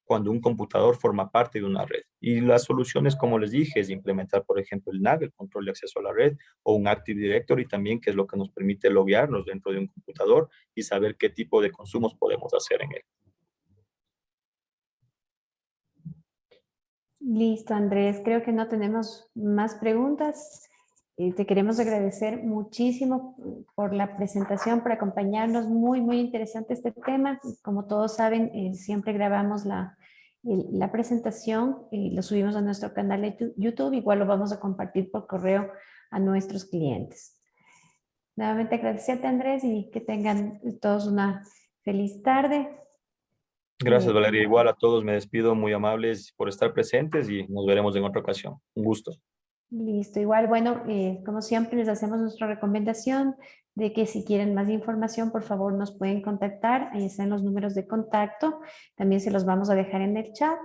Speaker 2: cuando un computador forma parte de una red. Y las soluciones, como les dije, es implementar, por ejemplo, el NAC, el control de acceso a la red, o un Active Directory también, que es lo que nos permite loguearnos dentro de un computador y saber qué tipo de consumos podemos hacer en él.
Speaker 1: Listo, Andrés. Creo que no tenemos más preguntas. Te queremos agradecer muchísimo por la presentación, por acompañarnos. Muy, muy interesante este tema. Como todos saben, siempre grabamos la presentación y lo subimos a nuestro canal de YouTube. Igual lo vamos a compartir por correo a nuestros clientes. Nuevamente agradecerte, Andrés, y que tengan todos una feliz tarde.
Speaker 2: Gracias, Valeria. Igual a todos me despido, muy amables por estar presentes y nos veremos en otra ocasión. Un gusto.
Speaker 1: Listo, igual, bueno, como siempre les hacemos nuestra recomendación de que si quieren más información, por favor nos pueden contactar, ahí están los números de contacto, también se los vamos a dejar en el chat.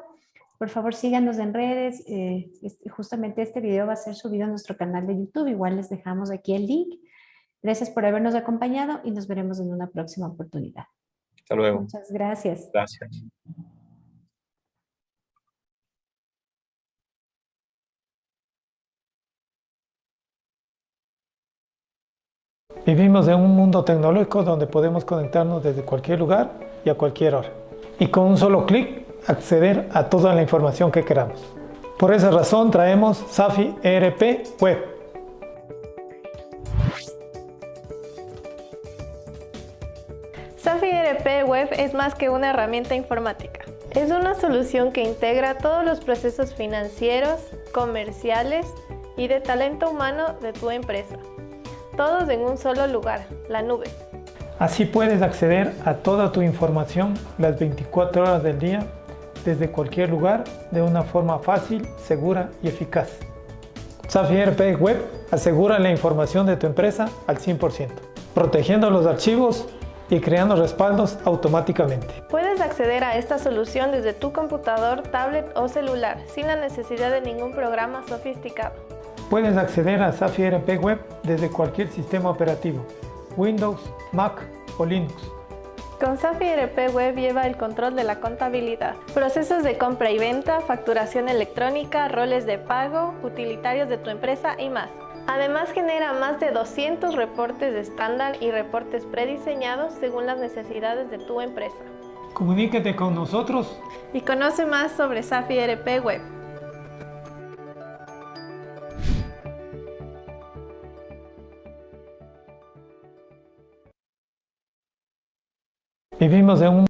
Speaker 1: Por favor síganos en redes, justamente este video va a ser subido a nuestro canal de YouTube, igual les dejamos aquí el link. Gracias por habernos acompañado y nos veremos en una próxima oportunidad.
Speaker 2: Hasta luego.
Speaker 1: Muchas gracias.
Speaker 2: Gracias.
Speaker 3: Vivimos en un mundo tecnológico donde podemos conectarnos desde cualquier lugar y a cualquier hora. Y con un solo clic acceder a toda la información que queramos. Por esa razón traemos SAFI ERP Web.
Speaker 4: SAFI ERP Web es más que una herramienta informática. Es una solución que integra todos los procesos financieros, comerciales y de talento humano de tu empresa. Todos en un solo lugar, la nube.
Speaker 3: Así puedes acceder a toda tu información las 24 horas del día, desde cualquier lugar, de una forma fácil, segura y eficaz. SAFI ERP Web asegura la información de tu empresa al 100%, protegiendo los archivos y creando respaldos automáticamente.
Speaker 4: Puedes acceder a esta solución desde tu computador, tablet o celular, sin la necesidad de ningún programa sofisticado.
Speaker 3: Puedes acceder a SAFI ERP Web desde cualquier sistema operativo, Windows, Mac o Linux.
Speaker 4: Con SAFI ERP Web lleva el control de la contabilidad, procesos de compra y venta, facturación electrónica, roles de pago, utilitarios de tu empresa y más. Además genera más de 200 reportes estándar y reportes prediseñados según las necesidades de tu empresa.
Speaker 3: Comuníquete con nosotros
Speaker 4: Y conoce más sobre SAFI ERP Web.
Speaker 3: Vivimos en un